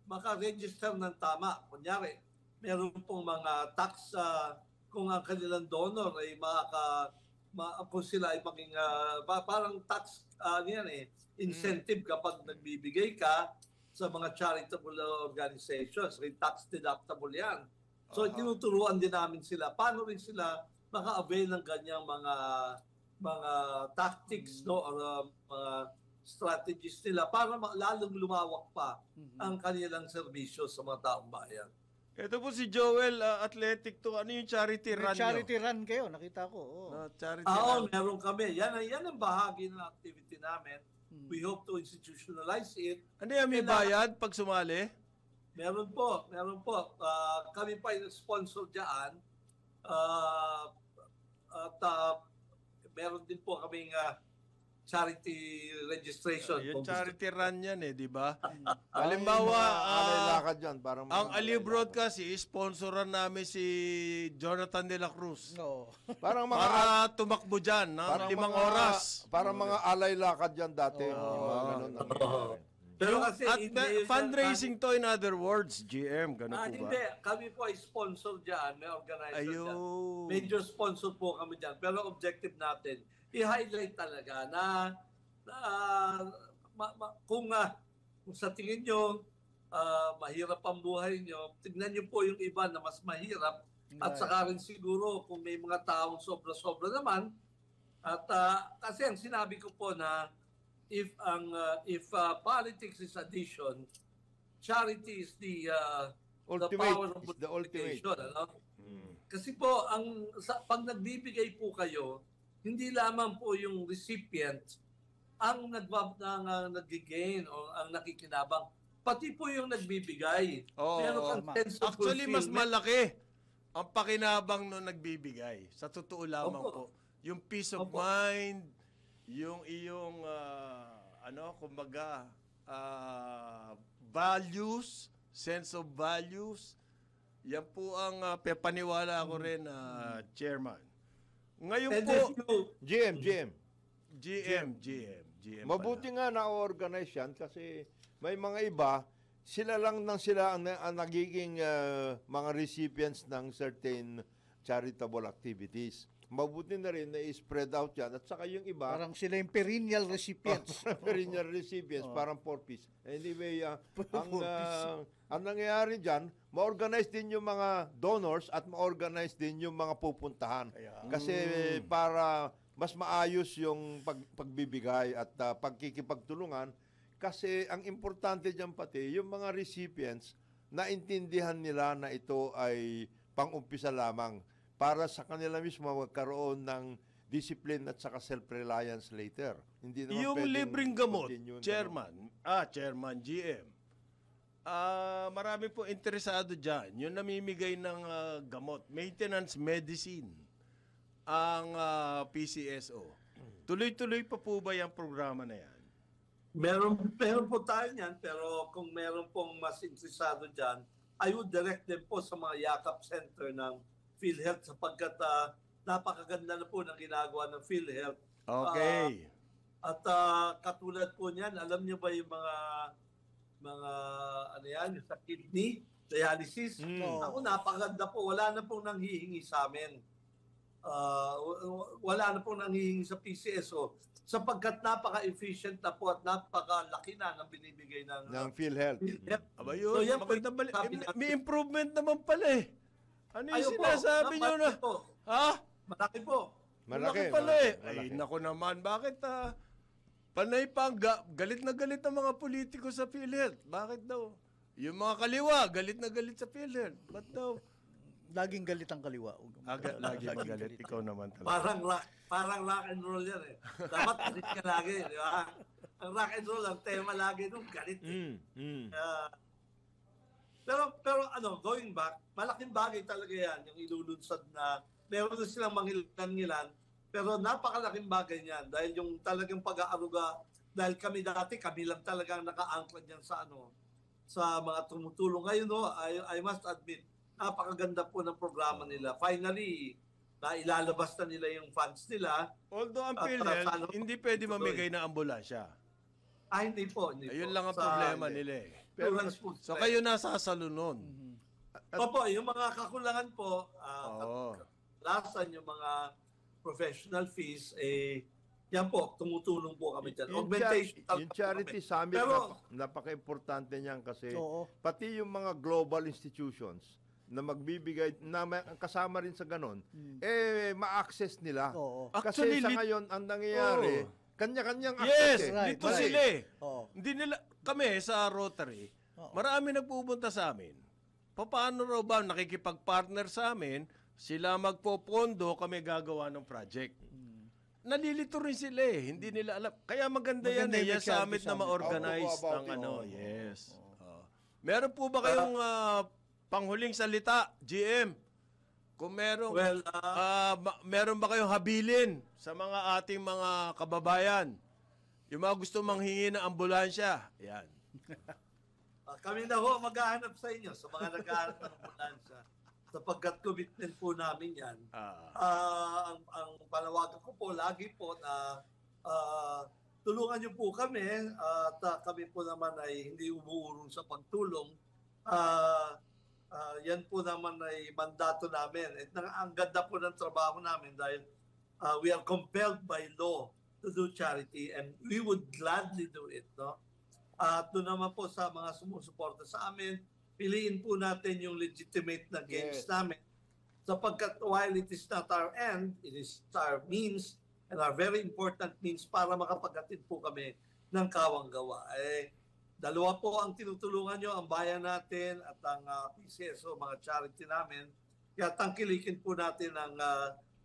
maka-register ng tama. Kunyari, meron pong mga tax kung ang kanilang donor ay kung sila ay maging parang tax incentive kapag nagbibigay ka sa mga charitable organizations. Tax deductible yan. So, tinuturuan din namin sila. Paano rin sila maka-avail ng ganyang mga tactics, no, or mga strategies nila para lalong lumawak pa ang kanilang serbisyo sa mga taong bayan. Ito po si Joel, athletic to. Ano yung charity run Charity run kayo, nakita ko. charity Oo, run. meron kami. Yan ang bahagi ng activity namin. We hope to institutionalize it. Ano yan, may bayad pag sumali? Meron po. Kami pa yung sponsor dyan. Meron din po kaming charity registration. Yung charity run yan di ba? Halimbawa, Halimbawa, lakad dyan. Parang ang Aliw Broadcast, sponsoran namin si Jonathan De La Cruz. No. Parang mga Para tumakbo dyan, ng 5 oras. Parang mga alay lakad dyan dati. Yung mga ganun ang nangyayari. Pero kasi At hindi- fundraising to, in other words, GM, ganun po ba? Hindi. Kami po ay sponsor dyan. May organizer dyan. Ayun. Major sponsor po kami dyan. Pero objective natin, i-highlight talaga na kung sa tingin nyo, mahirap ang buhay nyo, tignan nyo po yung iba na mas mahirap. At saka rin siguro kung may mga taong sobra-sobra naman. At kasi ang sinabi ko po na if politics is addition, charity is the power of Ultimate. Is the ultimate. multiplication, ano? Kasi po pag nagbibigay po kayo, hindi lamang po yung recipient ang nag-gain o ang nakikinabang, pati po yung nagbibigay. Oo. Meron kang sense of Actually, mas fulfillment. malaki ang pakinabang nung nagbibigay. Sa totoo lamang Opo. po. Yung peace of Opo. mind, yung iyong, values, sense of values, yan po ang paniwala ko rin, Chairman. Ngayon And po, if you, GM Mabuti nga na-organize yan kasi may mga iba, sila lang ang nagiging mga recipients ng certain charitable activities. Mabuti na rin na i-spread out yan. At saka yung iba, Parang sila yung perennial recipients. perennial recipients, parang 4 piece. Anyway, ang nangyayari dyan, ma-organize din yung mga donors at ma-organize din yung mga pupuntahan. Kasi para mas maayos yung pagbibigay at pagkikipagtulungan. Kasi ang importante dyan pati, yung mga recipients, naintindihan nila na ito ay pang-umpisa lamang para sa kanila mismo magkaroon ng discipline at saka self-reliance later. Hindi naman yung pwedeng libreng gamot, continue na- Chairman, GM, marami po interesado dyan. Yung namimigay ng gamot, maintenance medicine, ang PCSO. Tuloy-tuloy pa po ba yung programa na yan? meron po tayo niyan, pero kung meron pong mas interesado dyan, I would direct them po sa mga Yakap Center ng PhilHealth sapagkat napakaganda na po ng ginagawa ng PhilHealth. Okay. At katulad po niyan, alam niyo ba yung mga ano yan, sa kidney, dialysis? Ako napakaganda po, wala na pong nanghihingi sa amin. Wala na pong nanghihingi sa PCSO sapagkat napaka-efficient na po at napakalaki na ng binibigay ng PhilHealth. Aba yun, So, yan po maganda yung bali- sabi natin. may improvement naman pala eh. Ano yung Ayun po, sinasabi nyo na? malaki po. Ha? Malaki po. Malaki pala eh. Ay, naku naman, bakit panay pa galit na galit ang mga politiko sa PhilHealth? Bakit daw? Yung mga kaliwa, galit na galit sa PhilHealth. Ba't daw? Laging galit ang kaliwa. Lagi magalit. Ikaw naman talaga. Parang rock and roll yan eh. Dapat galit ka lagi, di ba? Ang rock and roll, ang tema lagi nung galit eh. Pero going back, malaking bagay talaga yan, yung ilulunsad na meron na silang mangilan-ngilan, pero napakalaking bagay niyan dahil yung talagang pag-aaruga, dahil kami lang talagang naka-angkla niyan sa mga tumutulong. Ngayon, I must admit, napakaganda po ng programa nila. Finally, ilalabas na nila yung funds nila. Although ang PhilHealth, hindi pwede mamigay ng ambulansya. Hindi po. Ayun lang ang problema nila eh. Pero, so kayo nasasalo nun. Opo, yung mga kakulangan po, lasan yung mga professional fees, yan po, tumutulong po kami dyan. Yung charity summit, napaka-importante niyan kasi pati yung mga global institutions na magbibigay, na kasama rin sa ganon, ma-access nila. Kasi Actually, sa ngayon, ang nangyayari, kanya-kanyang Yes, access. dito sila eh. Hindi nila, kami sa Rotary, marami nagpupunta sa amin. Paano raw ba nakikipag-partner sa amin, sila magpopondo, kami gagawa ng project. Nalilito rin sila eh. Hindi nila alam. Kaya maganda yan eh. Yung summit na ma-organize ng yes. Meron po ba kayong panghuling salita, GM? Kung meron, meron ba kayong habilin sa mga ating mga kababayan? Yung mga gusto manghingi ng ambulansya. Yan. Kami na ho maghahanap sa inyo, sa mga naghahanap ng ambulansya. Sapagkat commitment po namin yan. Ang panawagan ko po, lagi po na tulungan niyo po kami at kami po naman ay hindi umuurong sa pagtulong. Yan po naman ay mandato namin. At ang ganda po ng trabaho namin dahil we are compelled by law to do charity and we would gladly do it. No? At doon naman po sa mga sumusuporta sa amin, piliin po natin yung legitimate na games namin. Sapagkat while it is not our end, it is our means and our very important means para makapaghatid po kami ng kawang-gawa. Dalawa po ang tinutulungan nyo, ang bayan natin at ang PCSO, mga charity namin. Kaya tangkilikin po natin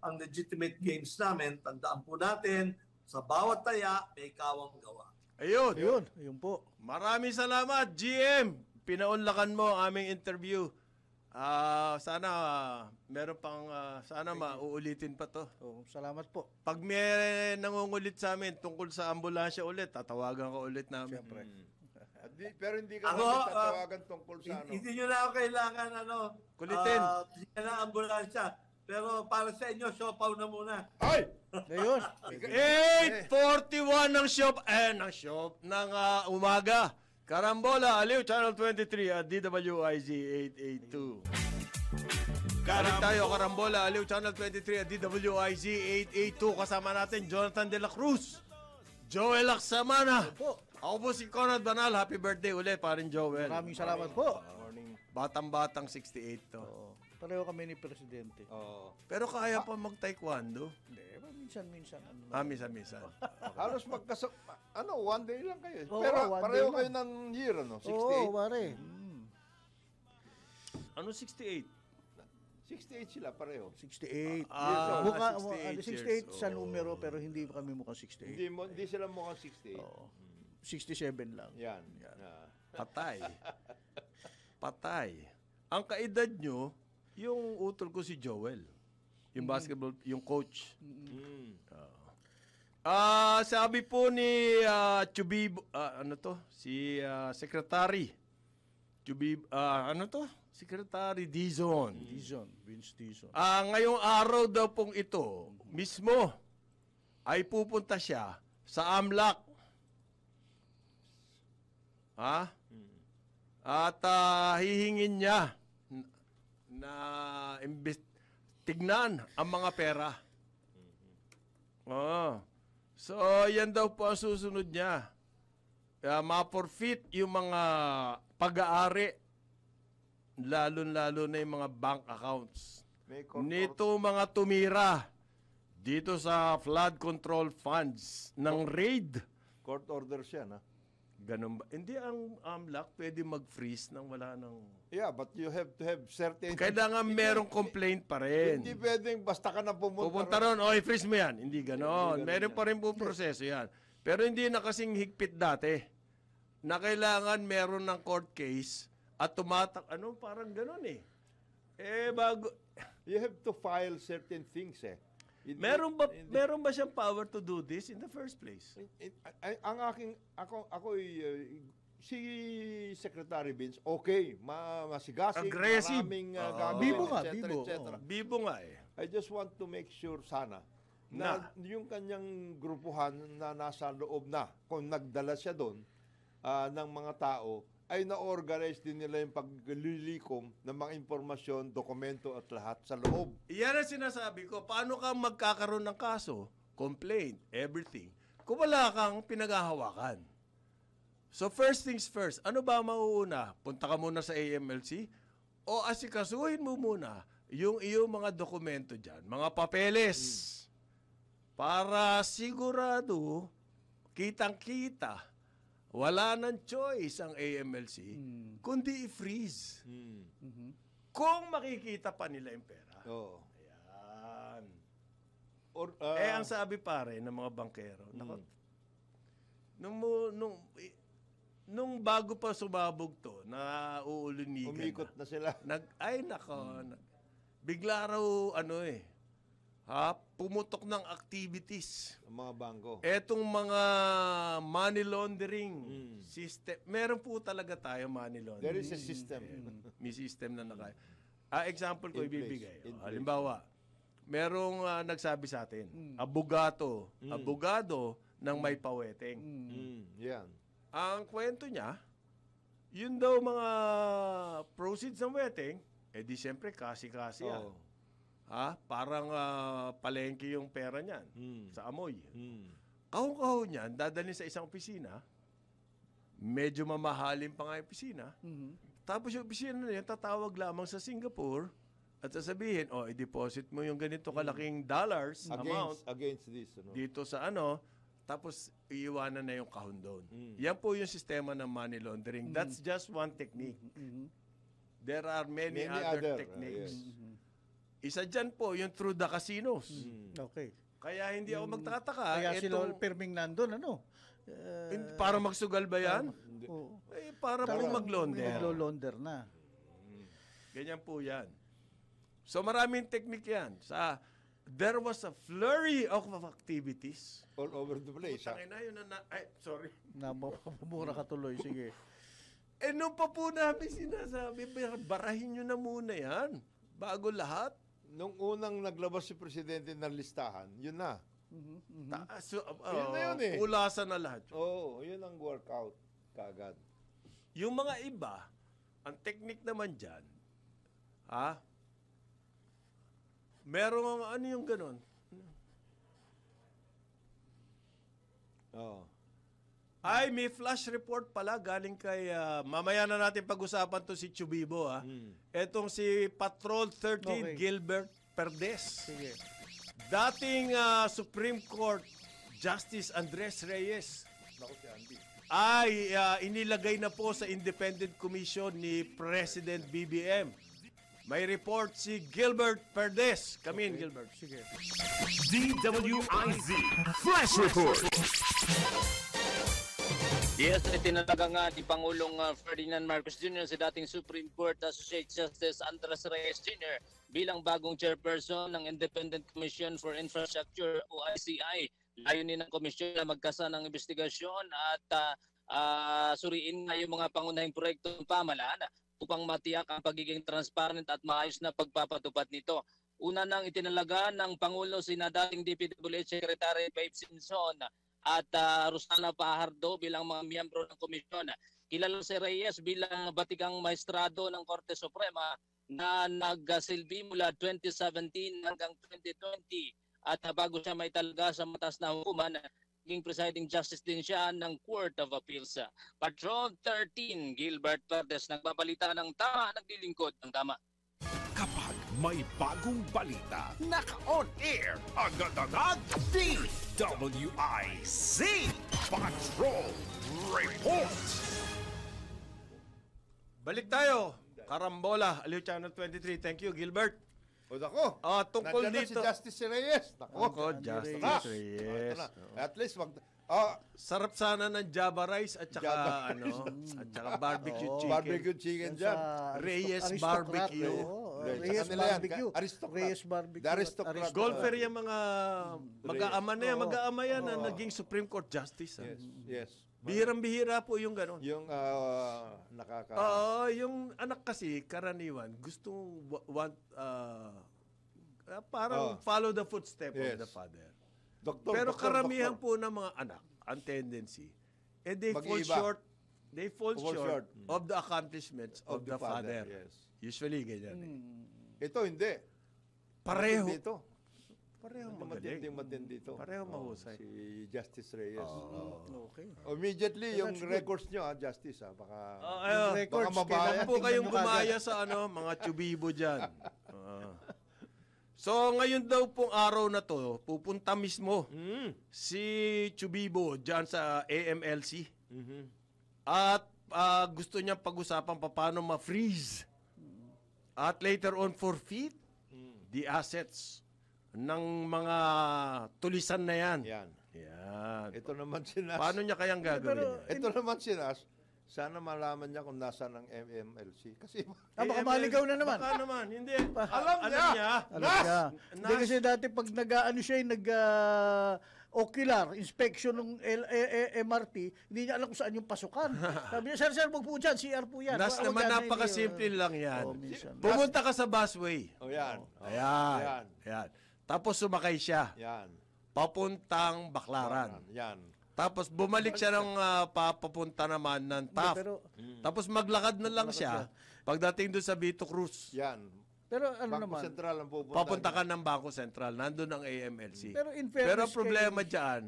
ang legitimate games namin. Tandaan po natin, sa bawat taya, may kawang-gawa. Ayun po. Maraming salamat, GM. Pinaunlakan mo ang aming interview. Sana meron pang sana mauulitin pa to. Salamat po. Pag may nangungulit sa amin tungkol sa ambulansya ulit, tatawagan ka ulit namin. Siyempre. Pero hindi ka namin tatawagan tungkol sa Hindi nyo na ako kailangan kulitin. Hindi na ambulansya. Pero para sa inyo, siopaw na muna. Ay! Ayun. 8:41 ng umaga. Karambola, Aliw, Channel 23 at DWIZ 882. Galing tayo, Karambola, Aliw, Channel 23 at DWIZ 882. Kasama natin, Jonathan De La Cruz, Joel Aksamana. Ako po si Conrad Banal. Happy birthday ulit, parin Joel. Maraming salamat po. Batang-batang 68 to. Pareho kami ni Presidente. Pero kaya pa mag-taekwondo? Hindi, minsan-minsan. Minsan-minsan. Halos one day lang kayo. Oo, Pero one pareho day kayo lang. ng year, 68? Oo, pare. Ano 68? 68 sila, pareho. 68. 68 68 sa numero, pero hindi kami mukhang 68. Hindi sila mukhang 68. Oo. 67 lang. Yan. Patay. Ang kaedad nyo, yung utol ko si Joel. Yung basketball, yung coach. Sabi po ni Chubib, si Secretary Chubib, Secretary Dizon. Vince Dizon. Ngayong araw daw pong ito, mismo, ay pupunta siya sa AMLAC. At hihingin niya na tignan ang mga pera. So, yan daw po ang susunod niya. Ma-forfeit yung mga pag-aari, lalo-lalo na yung mga bank accounts. Nito mga tumira dito sa flood control funds ng raid. Court orders yan, ha? Ganun ba? Hindi ang AMLAC pwede mag-freeze nang wala ng... Yeah, but you have to have certain... Kailangan merong complaint pa rin. Hindi pwedeng basta ka na Pupunta ron, i-freeze mo yan. Hindi ganon. Meron pa rin po proseso yan. Pero hindi na kasing higpit dati. Na kailangan meron ng court case at parang ganon eh. Bago... You have to file certain things, eh. Meron ba siyang power to do this in the first place? Ang si Secretary Vince, okay, masigasig, Aggressive. maraming Bibo nga, etc., bibo. etc. Bibo nga eh. I just want to make sure sana na yung kanyang grupuhan na nasa loob na, kung nagdala siya doon ng mga tao, ay na-organize din nila yung paglilikom ng mga impormasyon, dokumento at lahat sa loob. Yan ang sinasabi ko. Paano ka magkakaroon ng kaso, complaint, everything, kung wala kang pinaghahawakan? So first things first, ano ba mauuna? Punta ka muna sa AMLC o asikasuhin mo muna yung iyong mga dokumento dyan, mga papeles, para sigurado, kitang-kita, wala nang choice ang AMLC, kundi i-freeze. Kung makikita pa nila yung pera. Oo. Ayan. Or, Ang sabi pare ng mga bankero, nako, nung bago pa sumabog to, na uulunigan umikot na sila. Bigla raw, pumutok ng activities. Ang mga bangko. Etong mga money laundering system, meron po talaga tayo money laundering. There is a system. May system na nakaya. Example ko In place. ibibigay. In place. Halimbawa, merong nagsabi sa atin, abogado ng may paweteng. Yan. Ang kwento niya, yun daw mga proceeds ng wedding, di siyempre kasi-kasi yan. Parang palengke yung pera niyan sa amoy. Kahon-kahon niyan, dadalhin sa isang opisina, medyo mamahalin pa nga yung opisina, tapos yung opisina na yun, tatawag lamang sa Singapore at sasabihin, i-deposit mo yung ganito kalaking dollars amount Against this. dito sa tapos iiwanan na yung kahon doon. Yan po yung sistema ng money laundering. That's just one technique. There are many other techniques. Isa dyan po, yung through the casinos. Okay. Kaya hindi ako magtataka. Kaya sila pirming nandun, Para magsugal ba yan? Oo. Para po mag-launder. Maglo-launder na. Ganyan po yan. So maraming technique yan. There was a flurry of activities. All over the place. Putangin na yun sorry. Mura ka tuloy, sige. Nung pa po namin sinasabi, barahin nyo na muna yan. Bago lahat. Nung unang naglabas si Presidente ng listahan, yun na. Yun na yun eh. Ulasan na lahat. Oo, yun ang workout kagad. Yung mga iba, ang technique naman dyan, merong yung ganun. Oo. May flash report pala galing kay, mamaya na natin pag-usapan to si Chubibo, Etong si Patrol 13 Gilbert Perdes. Sige. Dating Supreme Court Justice Andres Reyes Naku si Andy. inilagay na po sa Independent Commission ni President BBM. May report si Gilbert Perdes. Come in, Gilbert. Sige. DWIZ Flash Report. Yes, itinalaga nga ni Pangulong Ferdinand Marcos Jr. si dating Supreme Court Associate Justice Andres Reyes Jr. bilang bagong chairperson ng Independent Commission for Infrastructure o ICI. Layunin ng komisyon na magkasa ng investigasyon at suriin na yung mga pangunahing proyekto ng pamahalaan upang matiyak ang pagiging transparent at maayos na pagpapatupad nito. Una nang itinalaga ng Pangulo si dating DPWH Secretary Babe Simpson at Rosana Fajardo bilang mga miyembro ng komisyon. Kilala si Reyes bilang batikang maestrado ng Korte Suprema na nagsilbi mula 2017 hanggang 2020 at bago siya maitalaga sa mataas na hukuman, naging presiding justice din siya ng Court of Appeals. Patrol 13, Gilbert Perdes, nagbabalita ng tama, naglilingkod ng tama. Kapag may bagong balita. Naka-on air, agad-agad, DWIZ Patrol Report. Balik tayo. Karambola, Aliw Channel 23. Thank you, Gilbert. O ako, Tungkol nandiyan na dito. si Justice Reyes. Ako, Justice Reyes. At least, Sarap sana ng Java rice at saka barbecue chicken. barbecue chicken dyan. Reyes Aristocrat, Barbecue. oo. Reyes. Reyes Sa kanila yan, Barbecue. aristocrat. Reyes Barbecue. The aristocrat. Aristocrat. Golfer yung mga mag-aama na yan. Oo. Mag-aama yan na Oo. naging Supreme Court Justice. Yes, yes. Bihirang-bihira po yung gano'n. Yung nakaka... Oo, yung anak kasi, karaniwan, gusto parang follow the footstep of Yes. the father. Doktor, Pero doktor, karamihan doktor. po ng mga anak, ang tendency, they fall Mag-iiba. short. They fall Fall short short. of the accomplishments of the father. Yes. Usually, ganyan. Ito, hindi. Pareho. Matindi ito. Pareho magaling. Matindi ito. Pareho mahusay. Si Justice Reyes. Okay. Immediately, yung That's good. records nyo, Justice, baka... Yung records, baka kailangan Huwag po tingnan kayong nyo kagad. gumaya sa mga chubibo dyan. So, ngayon daw pong araw na to, pupunta mismo si Chubibo dyan sa AMLC. At gusto niya pag-usapan paano ma-freeze at later on forfeit the assets ng mga tulisan na yan. Yan. Yan. Ito naman sinas. Paano niya kayang gagawin yan? Ito naman sinas. Sana malaman niya kung nasaan ang MMLC. Kasi Baka maligaw na naman. Baka naman. Hindi. Alam niya. Alam niya. Hindi kasi dati pag nag-ano siya, ocular inspection ng MRT, hindi niya alam kung saan yung pasukan. Sabi niya, sir, wag po dyan, CR po yan. Nas Wag naman yan, napakasimple hindi, lang yan. minsan. Pumunta ka sa busway. O yan. Ayan. Ayan. Tapos sumakay siya. Yan. Papuntang Baklaran. Yan. Tapos bumalik siya ng papunta naman ng TAF. pero- Tapos maglakad na lang siya. Pagdating doon sa Vito Cruz, Yan. Pero ano Bangko naman, Sentral ang pupunta. papunta ka ng Bangko Sentral. Nandun ang AMLC. pero in Pero fairness ang problema dyan,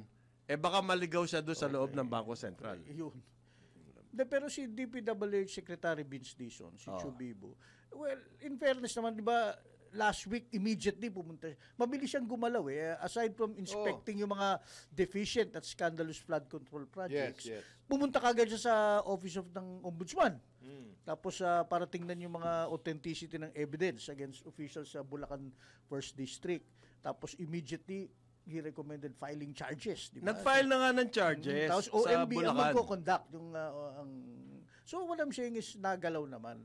baka maligaw siya doon sa loob ng Bangko Sentral. Yun. Pero si DPWH Secretary Vince Dizon, si Chubibo, well, in fairness naman, di ba, last week, immediately pumunta siya. Mabilis siyang gumalaw eh. Aside from inspecting yung mga deficient at scandalous flood control projects, Yes. pumunta kagad siya sa office of ng ombudsman. Tapos para tingnan yung mga authenticity ng evidence against officials sa Bulacan First District. Tapos immediately, he recommended filing charges. Di ba? Nag-file na nga ng charges Tapos sa OMB ang Bulacan. magko-conduct yung so what I'm saying is nagalaw naman.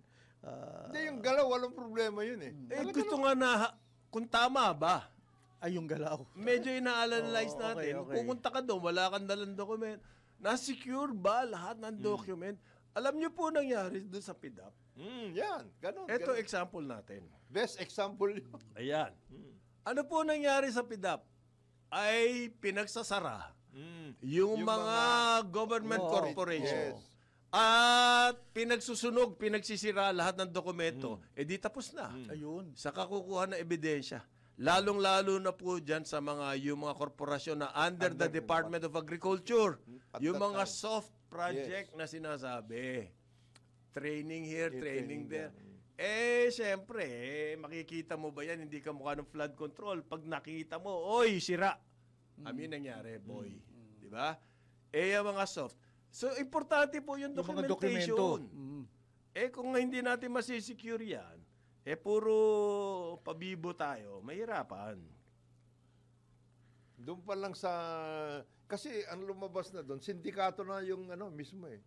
Hindi, yung galaw, walang problema yun eh. Gusto nga na, kung tama ba, Ay yung galaw. medyo ina-analyze Oo, okay, natin. okay. Pumunta ka doon, wala kang dalang document. Na-secure ba lahat ng document? Alam niyo po nangyari doon sa PIDAP. Yan. Ganon. Ito ganon. example natin. Best example yun. Ayan. Ano po nangyari sa PIDAP? Ay pinagsasara yung mga government corporations. Yes. At pinagsusunog, pinagsisira lahat ng dokumento. Di tapos na. Ayun. Sa kakukuha ng ebidensya. Lalong-lalo na po dyan sa yung mga korporasyon na under the Department of Agriculture. At Yung that mga time. soft project na sinasabi. Training here, training there. Siyempre, makikita mo ba yan? Hindi ka mukha ng flood control. Pag nakita mo, oy, sira. Amin nangyari, boy. Di ba? Yung mga soft. So, importante po yung Yung mga documentation. dokumento. Kung hindi natin masisecure yan, puro pabibo tayo, mahirapan. Doon pa lang sa... Kasi ang lumabas na doon, sindikato na yung mismo eh.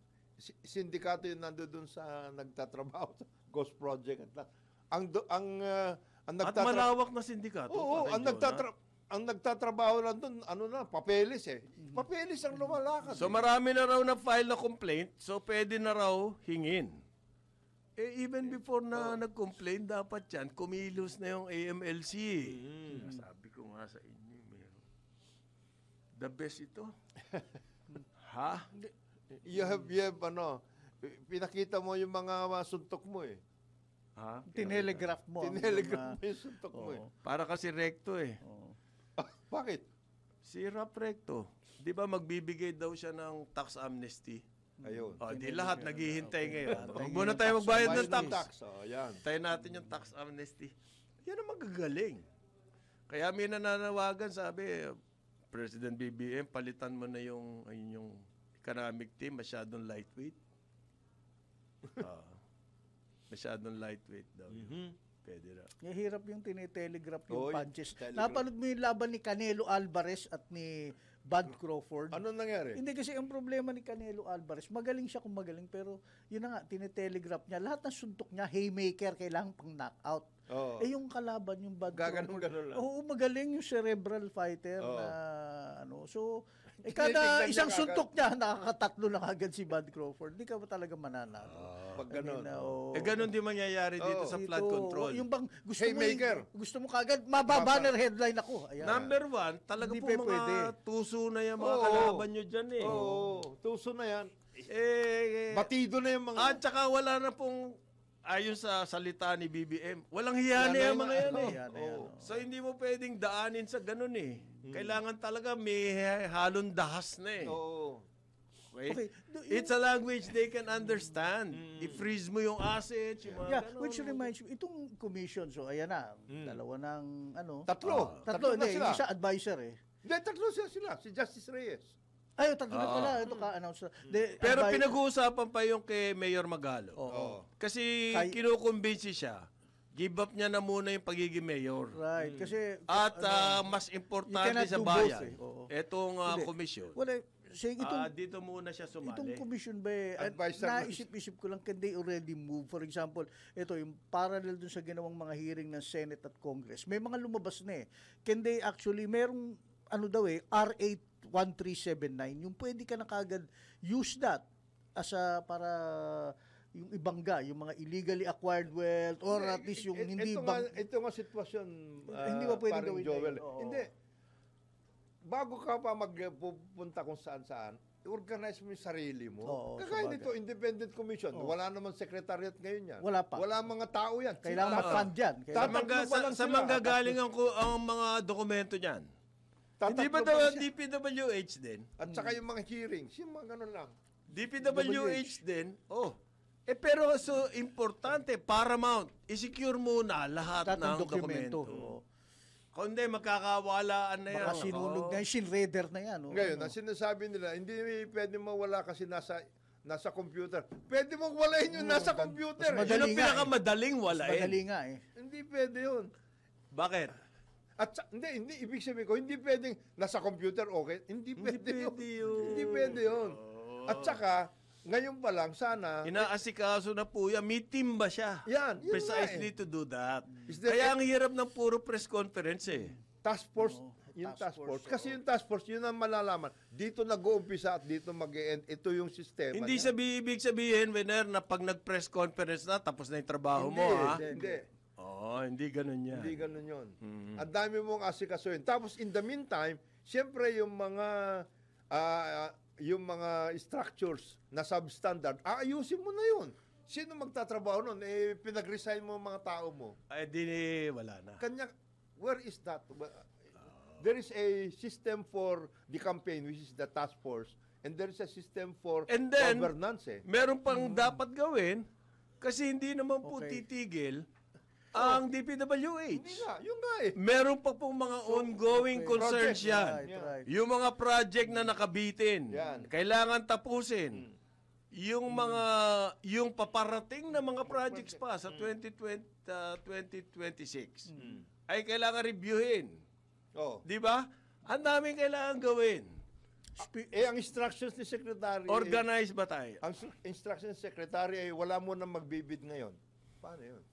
Sindikato yung nandoon sa nagtatrabaho sa Ghost Project. Ang At malawak na sindikato. Oo, Parang ang nagtatrabaho lang doon, papeles eh. Papeles ang lumalakad. So marami na raw na-file na complaint, so pwede na raw hingin. Even before na nag-complain, dapat yan, kumilos na yung AMLC. Sabi ko nga sa inyo, meron. The best ito. Ha? You have, pinakita mo yung mga suntok mo eh. Ha? Tinelegraph mo. Tinelegraph mo yung suntok mo eh. Para kasi recto eh. Bakit? Si Rap Recto, di ba magbibigay daw siya ng tax amnesty? Ayun. Di lahat naghihintay ngayon. Huwag muna tayo magbayad ng tax. Oh, yan. Tayo natin yung tax amnesty. Yan ang magagaling. Kaya may nananawagan, sabi, President BBM, palitan mo na yung economic team, masyadong lightweight. Masyadong lightweight daw. Pwede na. Hirap yung tinetelegraph yung Oo, punches. telegraph. Napanood mo yung laban ni Canelo Alvarez at ni Bud Crawford? Ano nangyari? Hindi kasi ang problema ni Canelo Alvarez, magaling siya kung magaling, pero yun na nga, tinetelegraph niya. Lahat ng suntok niya, haymaker, kailangan pang knockout. Oo. Eh yung kalaban, yung Bud Gaganon Crawford. lang. Oo, magaling yung cerebral fighter Oo. na ano. So, Tinitignan kada niya isang kagad. suntok niya, nakakatatlo na kagad si Bud Crawford. Hindi ka ba talaga mananalo? Pag ganun. Ganun din mangyayari dito sa flood Ito, control. Yung bang gusto Haymaker. gusto mo kagad mababanner headline ako. Ayan. Number one, talaga Hindi po pa mga pwede. tuso na yung mga Oo. kalaban nyo dyan eh. Oo, tuso na yan. Batido na yung mga... At saka wala na pong, ayon sa salita ni BBM, walang hiya na yung mga yan eh. Ayan, ayan, So hindi mo pwedeng daanin sa ganun eh. Kailangan talaga may halong dahas na eh. Oo. Okay? It's a language they can understand. I-freeze mo yung assets, yung mga ganun. Which reminds me, itong commission, so ayan na, dalawa ng ano. Tatlo. Tatlo, na hindi, sila. isa advisor eh. Hindi, tatlo sila. Si Justice Reyes. Ay, tatlo na pala, ito ka-announce na. Pero pinag-uusapan pa yung kay Mayor Magalo. Oo. Kasi Kay- kinukumbinsi siya, give up niya na muna yung pagiging mayor. Right, kasi At mas you importante cannot sa do bayan, both eh. Oo. itong Hindi. komisyon. Wala, saying itong Dito muna siya sumali. Itong commission ba, Advisor na- naisip-isip ko lang, can they already move? For example, ito, yung parallel dun sa ginawang mga hearing ng Senate at Congress, may mga lumabas na eh. Can they actually, merong, ano daw eh, R8 1379, yung pwede ka na kagad use that as a, para yung ibangga, yung mga illegally acquired wealth, or at least yung hindi Ito nga sitwasyon, hindi ba pwedeng paring gawin Joel. na yun? Oo. Hindi. Bago ka pa magpupunta kung saan-saan, organize mo yung sarili mo. Oo, Kagaya sabagay. nito, independent commission. Wala naman secretariat ngayon yan. Wala pa. Wala mga tao yan. Kailangan Sila- mag-fund yan. Sa, Tatatlo pa lang sa sila. manggagaling ang mga dokumento niyan. Hindi ba Tatatlo daw pa ang siya. DPWH din? At saka yung mga hearings, yung mga ganun lang. DPWH din? Pero so importante, paramount, i-secure muna lahat Lahat ng ng dokumento. Oo. Kundi magkakawalaan na yan. Baka sinulog na yung shinreder na yan. Oo. Ngayon, ang sinasabi nila, hindi pwede mawala kasi nasa computer. Pwede mong walain yung nasa computer. mas Yun ang Madali nga pinakamadaling walain. Madali nga eh. Hindi pwede yun. Bakit? At hindi, ibig sabihin ko, hindi pwedeng nasa computer, okay? Hindi pwede yun. Hindi pwede yun. At saka, ngayon pa lang, sana, Inaasikaso na po yan. May team ba siya? Yan, yun Precisely nga to do that. Is there Kaya ang hirap ng puro press conference eh. task force, yung task force. Kasi yung task force, yun ang malalaman. Dito nag-uumpisa at dito mag-e-end. Ito yung sistema Hindi niya. ibig sabihin, Wener, na pag nag-press conference na, tapos na yung trabaho mo, ha? Hindi. Hindi ganun yan. Hindi ganun yun. Ang dami mong asikasuhin. Tapos in the meantime, siyempre yung mga structures na substandard, aayusin mo na yun. Sino magtatrabaho nun? Pinag-resign mo ang mga tao mo. Ay, wala na. Where is that? There is a system for the campaign, which is the task force, and there is a system for And then, governance. meron pang dapat gawin, kasi hindi naman po titigil ang DPWH. Hindi nga, yun nga eh. Meron pa pong mga ongoing concerns project, yan. Right. Yung mga project na nakabitin, Yan. kailangan tapusin. Yung paparating na mga projects pa sa 2026 ay kailangan reviewin. Oh. Di ba? Ang daming kailangan gawin. Ang instructions ni Secretary... Organize ba tayo? Ang instructions ni Secretary ay wala mo nang magbibid ngayon. Paano yun?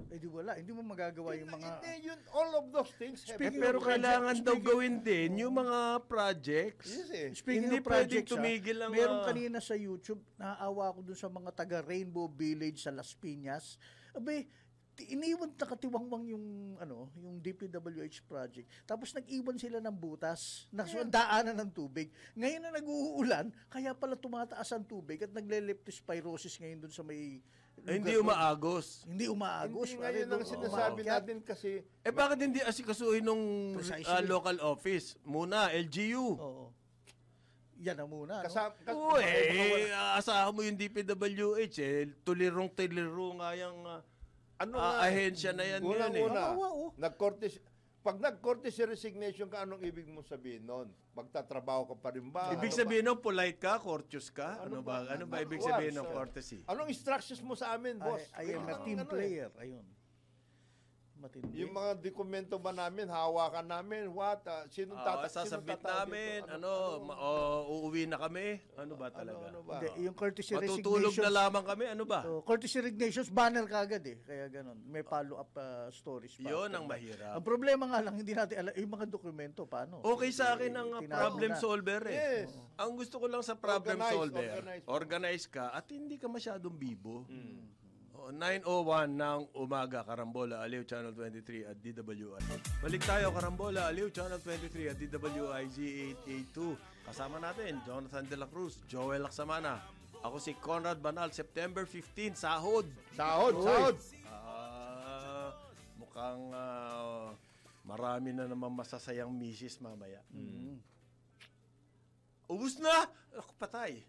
Eh di wala, hindi mo magagawa yung mga... Hindi, yun, all of those things have... Pero kailangan daw gawin din yung mga projects. Yes eh. Speaking Hindi of projects, pwedeng tumigil ang... meron kanina sa YouTube, naaawa ko dun sa mga taga Rainbow Village sa Las Piñas. Abe, iniwan na katiwangwang yung DPWH project. Tapos nag-iwan sila ng butas, daanan ng tubig. Ngayon na nag-uulan, kaya pala tumataas ang tubig at nagle-leptospirosis ngayon dun sa may... Hindi umaagos. Hindi umaagos. Hindi nga yun ang sinasabi natin kasi... Bakit hindi asikasuhin nung Precisely. local office? Muna, LGU. Oo. Yan na muna. Asahan mo yung DPWH tulirong-tiliro nga yung Ano nga? ahensya na yan ngayon eh. Unang-una, Kawawa, oh. pag nag-courtesy resignation ka, anong ibig mong sabihin nun? Magtatrabaho ka pa rin ba? Ibig Ano sabihin ng polite ka, courteous ka? Ano ba ibig sabihin ng courtesy? Anong instructions mo sa amin, boss? I am a team player. Ayun. Matindi. Yung mga dokumento ba namin, hawakan namin, what? Sinong Sasabit namin, uuwi na kami. Ano ba talaga? Ano ba? Hindi, yung courtesy Matutulog resignations. na lamang kami, ano ba? Courtesy resignations, banner kagad eh. Kaya ganun. May follow-up stories pa. Yun ang mahirap. Ang problema nga lang, hindi natin alam, yung mga dokumento, paano? Okay sa akin ang Tinago problem na. solver eh. Yes. Ang gusto ko lang sa problem Organize, solver, organize ka at hindi ka masyadong bibo. 9:01 ng umaga, Karambola, Aliw, Channel 23 at DWI. Balik tayo, Karambola, Aliw, Channel 23 at DWI Z882. Kasama natin, Jonathan De La Cruz, Joel Laksamana. Ako si Conrad Banal, September 15, sahod. Sahod! Mukhang marami na naman masasayang misis mamaya. Ubus na! Ako, patay.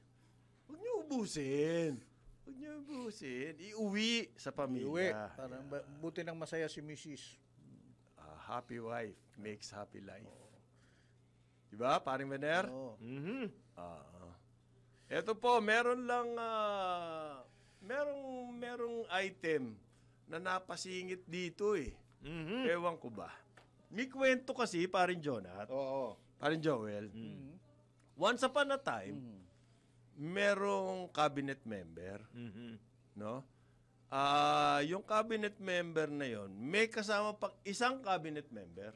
Huwag niyo ubusin. Iuwi sa pamilya. Uwi. Parang buti nang masaya si Mrs. Happy wife makes happy life. Diba, paring Vener? Oo. Ito po, meron lang, merong item na napasingit dito eh. Ewan ko ba. May kwento kasi, paring Jonat, Oo. paring Joel. Once upon a time, merong cabinet member, no? Yung cabinet member na yon, may kasama pang isang cabinet member.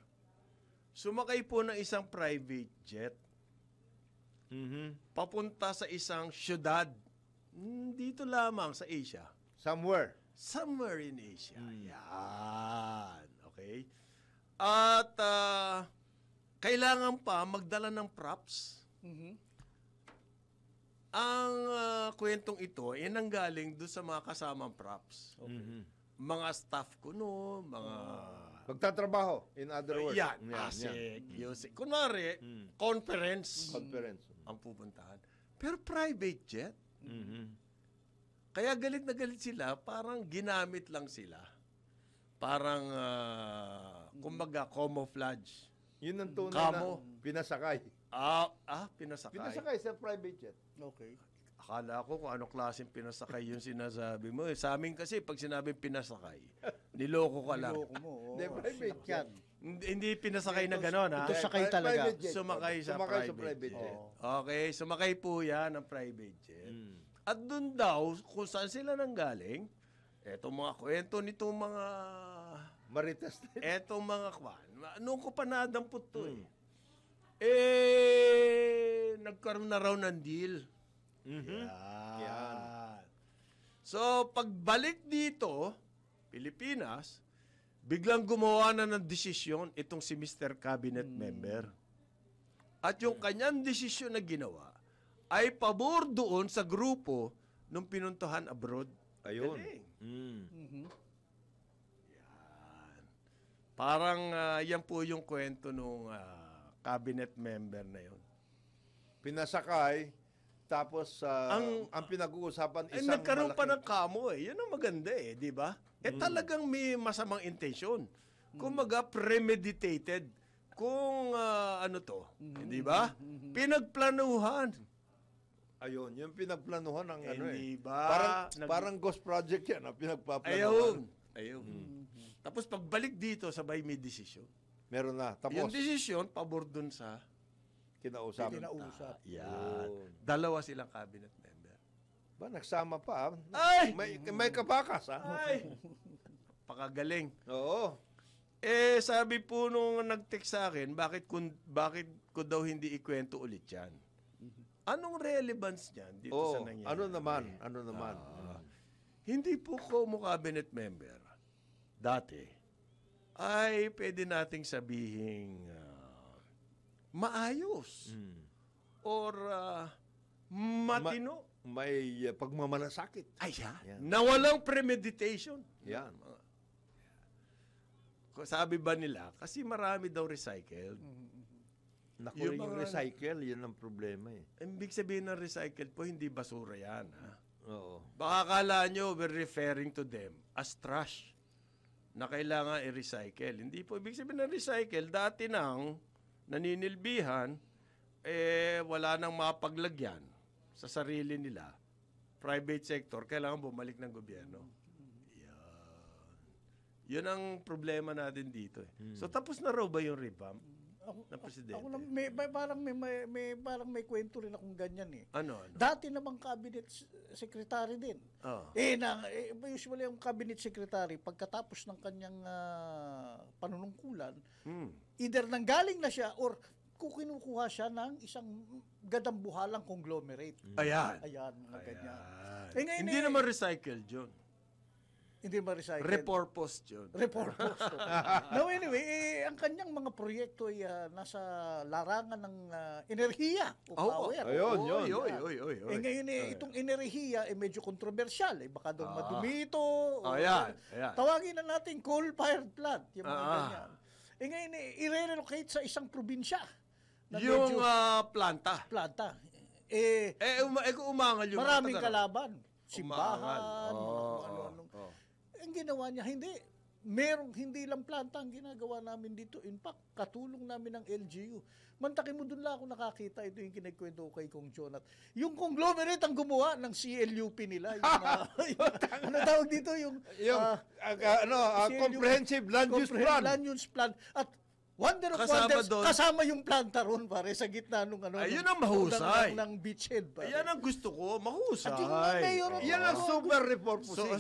Sumakay po ng isang private jet. Papunta sa isang syudad. Dito lamang sa Asia. Somewhere in Asia. Yan. Okay? At kailangan pa magdala ng props. Ang kwentong ito ay nanggaling doon sa mga kasamang props. Mga staff ko no, mga... Magtatrabaho, in other words. Yan. Music. Kunwari, conference ang pupuntahan. Pero private jet. Kaya galit na galit sila, parang ginamit lang sila. Parang, kumbaga, camouflage. Yun ang tunay Kamo. na pinasakay. Pinasakay. Pinasakay sa private jet. Okay. Akala ko kung anong klaseng pinasakay yung sinasabi mo. Sa amin kasi, pag sinabing pinasakay, niloko ka lang. Niloko mo. Hindi, private jet. Hindi pinasakay na gano'n, ha? Ito sakay talaga. Private jet. Sumakay sa private jet. Okay, sumakay po yan ng private jet. At doon daw, kung saan sila nanggaling, etong mga kwento nitong mga... Marites. Etong mga kwan. Noong ko pa nadampot to nagkaroon na raw ng deal. Yan. So, pagbalik dito, Pilipinas, biglang gumawa na ng desisyon itong si Mr. Cabinet Member. At yung kanyang desisyon na ginawa ay pabor doon sa grupo nung pinuntahan abroad. Ayun. Yan. Parang yan po yung kwento nung cabinet member na yun. Pinasakay, tapos ang pinag-uusapan isang nagkaroon pa ng kamo eh. Yan ang maganda eh, di ba? Talagang may masamang intensyon. Kumaga premeditated. Kung di ba? Pinagplanuhan. Ayun, yung pinagplanuhan ng Hindi ba? Parang ghost project yan, pinagpaplanuhan. Ayun. Tapos pagbalik dito, sabay may desisyon. Meron na. Tapos, Yung desisyon, pabor dun sa kinausap. yan. Dalawa silang cabinet member. Ba, nagsama pa. Ay! May kabakas, ha? Ay! Pakagaling. Oo. Sabi po nung nag-text sa akin, bakit ko daw hindi ikwento ulit yan? Anong relevance niyan dito sa nangyayari? Ano naman? Hindi po ko mo cabinet member dati ay pwede nating sabihing maayos or matino. May pagmamalasakit. Yan. Na walang premeditation. Yan. Sabi ba nila, kasi marami daw recycled. Naku, yung recycle, yun ang problema eh. Ibig sabihin ng recycled po, hindi basura yan. Ha? Oo. Baka akala nyo, we're referring to them as trash. na kailangan i-recycle. Hindi po ibig sabihin ng recycle, dati nang naninilbihan, wala nang mapaglagyan sa sarili nila. Private sector, kailangan bumalik ng gobyerno. Yun ang problema natin dito. So tapos na raw ba yung revamp ng presidente? Ako lang, parang may kwento rin akong ganyan eh. Ano? Dati namang cabinet secretary din. Oh. Usually yung cabinet secretary, pagkatapos ng kanyang panunungkulan, either nanggaling na siya or kinukuha siya ng isang gadambuhalang conglomerate. Ayan. Mga ganyan. Ngayon, hindi naman recycled yun. Hindi ma-recycle. Repurposed yun. Repurposed. No, anyway, ang kanyang mga proyekto ay nasa larangan ng enerhiya o power. Ayun. Ngayon, itong enerhiya ay medyo kontrobersyal. Baka daw madumi ito. Ayan. Tawagin na natin coal-fired plant. Yung mga ganyan. Ngayon, i-relocate sa isang probinsya. Yung planta. Kung umangal yung maraming kalaban. Simbahan. Ano-ano. Ang ginawa niya, hindi lang planta ang ginagawa namin dito. In fact, katulong namin ng LGU. Mantakin mo, doon lang ako nakakita. Ito yung kinagkwento ko kay Kong Jonat. Yung conglomerate ang gumawa ng CLUP nila. Ano tawag dito? Comprehensive Land Use Plan. Land Use Plan. At wonder of Kasama wonders, doon. kasama yung planta ron, pare, sa gitna nung Ayun ang mahusay. ng beachhead, pare. Ayan ang gusto ko. Mahusay. At yung mayor, Yan ang super repurposing.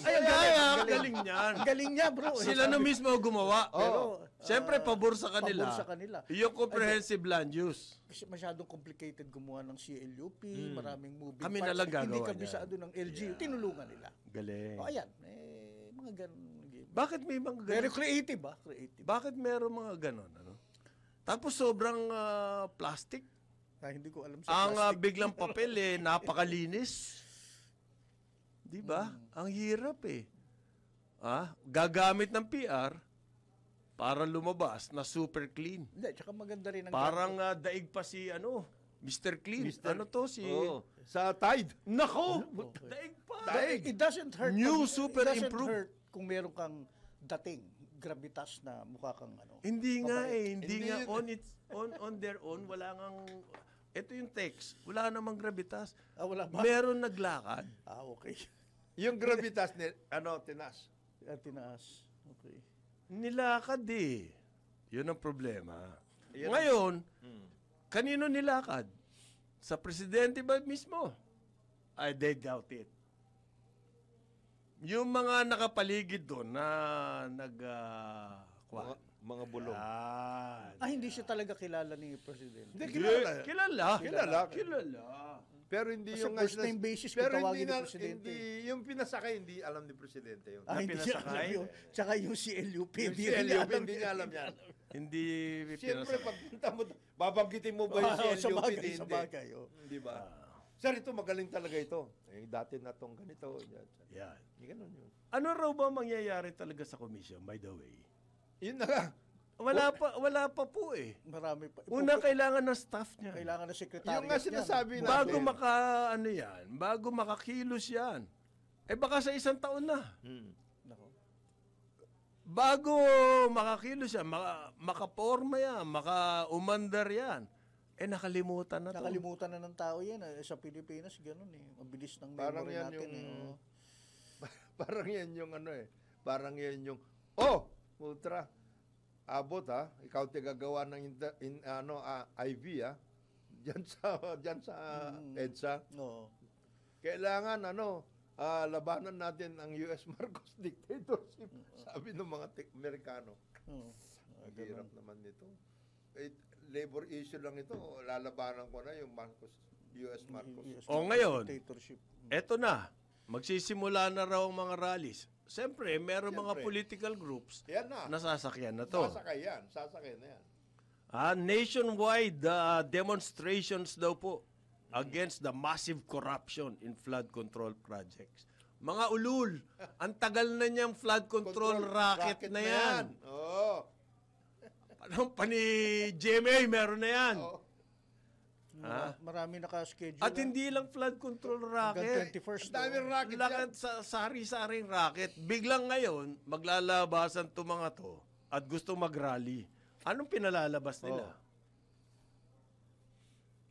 Galing niyan. galing niya, bro. Sila na mismo gumawa. Pero, siyempre, pabor sa kanila. Pabor sa kanila. Yung comprehensive land use. Kasi masyadong complicated gumawa ng CLUP, maraming moving Kami parts. na lang Hindi gagawa kabisado ng LGU. Tinulungan nila. Galing. O ayan, mga ganun. Bakit may mga Very ganon? creative, ba? Creative. Bakit meron mga ganon? Ano? Tapos sobrang plastic. Hindi ko alam sa Ang plastic. biglang papel napakalinis. 'Di ba? Ang hirap gagamit ng PR para lumabas na super clean. Hindi, tsaka maganda rin ang Parang daig pa si Mr. Clean. Ano to si Sa Tide. Nako, daig pa. It doesn't hurt. New super it doesn't improved. hurt kung meron kang dating gravitas na mukha kang Hindi nga babae. hindi nga on their own wala ngang ito yung text. Wala namang gravitas. Wala ba? Meron naglakad. Okay. Yung gravitas, tinas. Tinaas. Okay. Nilakad Yun ang problema. Ngayon, kanino nilakad? Sa presidente ba mismo? They doubt it. Yung mga nakapaligid doon na Mga bulong. Hindi siya talaga kilala ni Presidente. Hindi, Kilala. Pero hindi Kasi yung first name basis kung pero tawagin hindi ni na, Presidente. hindi yung pinasakay hindi alam ni Presidente yun. Hindi niya alam yun. Tsaka yung CLUP. Yung Hindi rin niya CLUP, alam hindi niya alam yan. Hindi Siyempre, pagpunta mo, babanggitin mo ba yung CLUP? Sa bagay. Hindi ba? Sir, ito magaling talaga ito. Dati na tong ganito. Yan. Ganun yun. Ano raw ba mangyayari talaga sa commission, by the way? Yun na nga. Wala pa po Marami pa. Una, kailangan ng staff niya. Kailangan na secretary. Yung nga sinasabi natin. Bago makakilos yan. Baka sa isang taon na. Nako. Bago makakilos yan, makaporma yan, makaumandar yan, nakalimutan na to. Nakalimutan na ng tao yan. Sa Pilipinas, ganun Mabilis ng Parang memory yan natin. Parang yan yung Parang yan yung, ultra. Abot ikaw tigagawa ng IV diyan sa EDSA. Oo. Kailangan labanan natin ang US Marcos dictatorship, sabi ng mga Amerikano. Ang hirap naman nito. Labor issue lang ito, lalabanan ko na yung US Marcos. Ngayon, Dictatorship. eto na, magsisimula na raw ang mga rallies. Siyempre, meron mga political groups na sasakyan na to. Sasakay na yan. Nationwide demonstrations daw po against the massive corruption in flood control projects. Mga ulul, ang tagal na niyang flood control racket na yan. Oo. Parang pa ni GMA, meron na yan. Marami naka-schedule. At hindi lang flood control hanggang racket. 21st. Ang daming racket Lakat sa sari-saring racket. Biglang ngayon, maglalabasan to mga to at gusto mag-rally. Anong pinalalabas nila?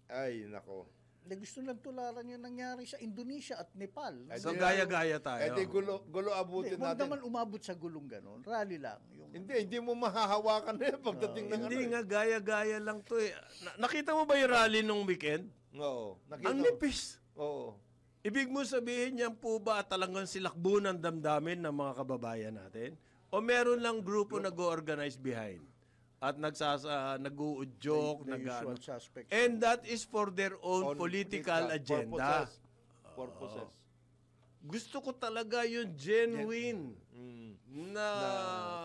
Ay, nako. Gusto lang tularan yung nangyari sa Indonesia at Nepal. So gaya-gaya tayo. Eh di gulo abutin Huwag natin. naman umabot sa gulong ganon. Rally lang. Hindi mo mahahawakan na yan pagdating ng Hindi nga, gaya-gaya lang to eh. Nakita mo ba yung rally nung weekend? Oo. Ang nipis. Oo. Ibig mo sabihin yan po ba talagang silakbo ng damdamin ng mga kababayan natin? O meron lang grupo nag-organize behind? At nag-uudyok, The usual suspects. and that is for their own political agenda. Purposes. Gusto ko talaga yung genuine na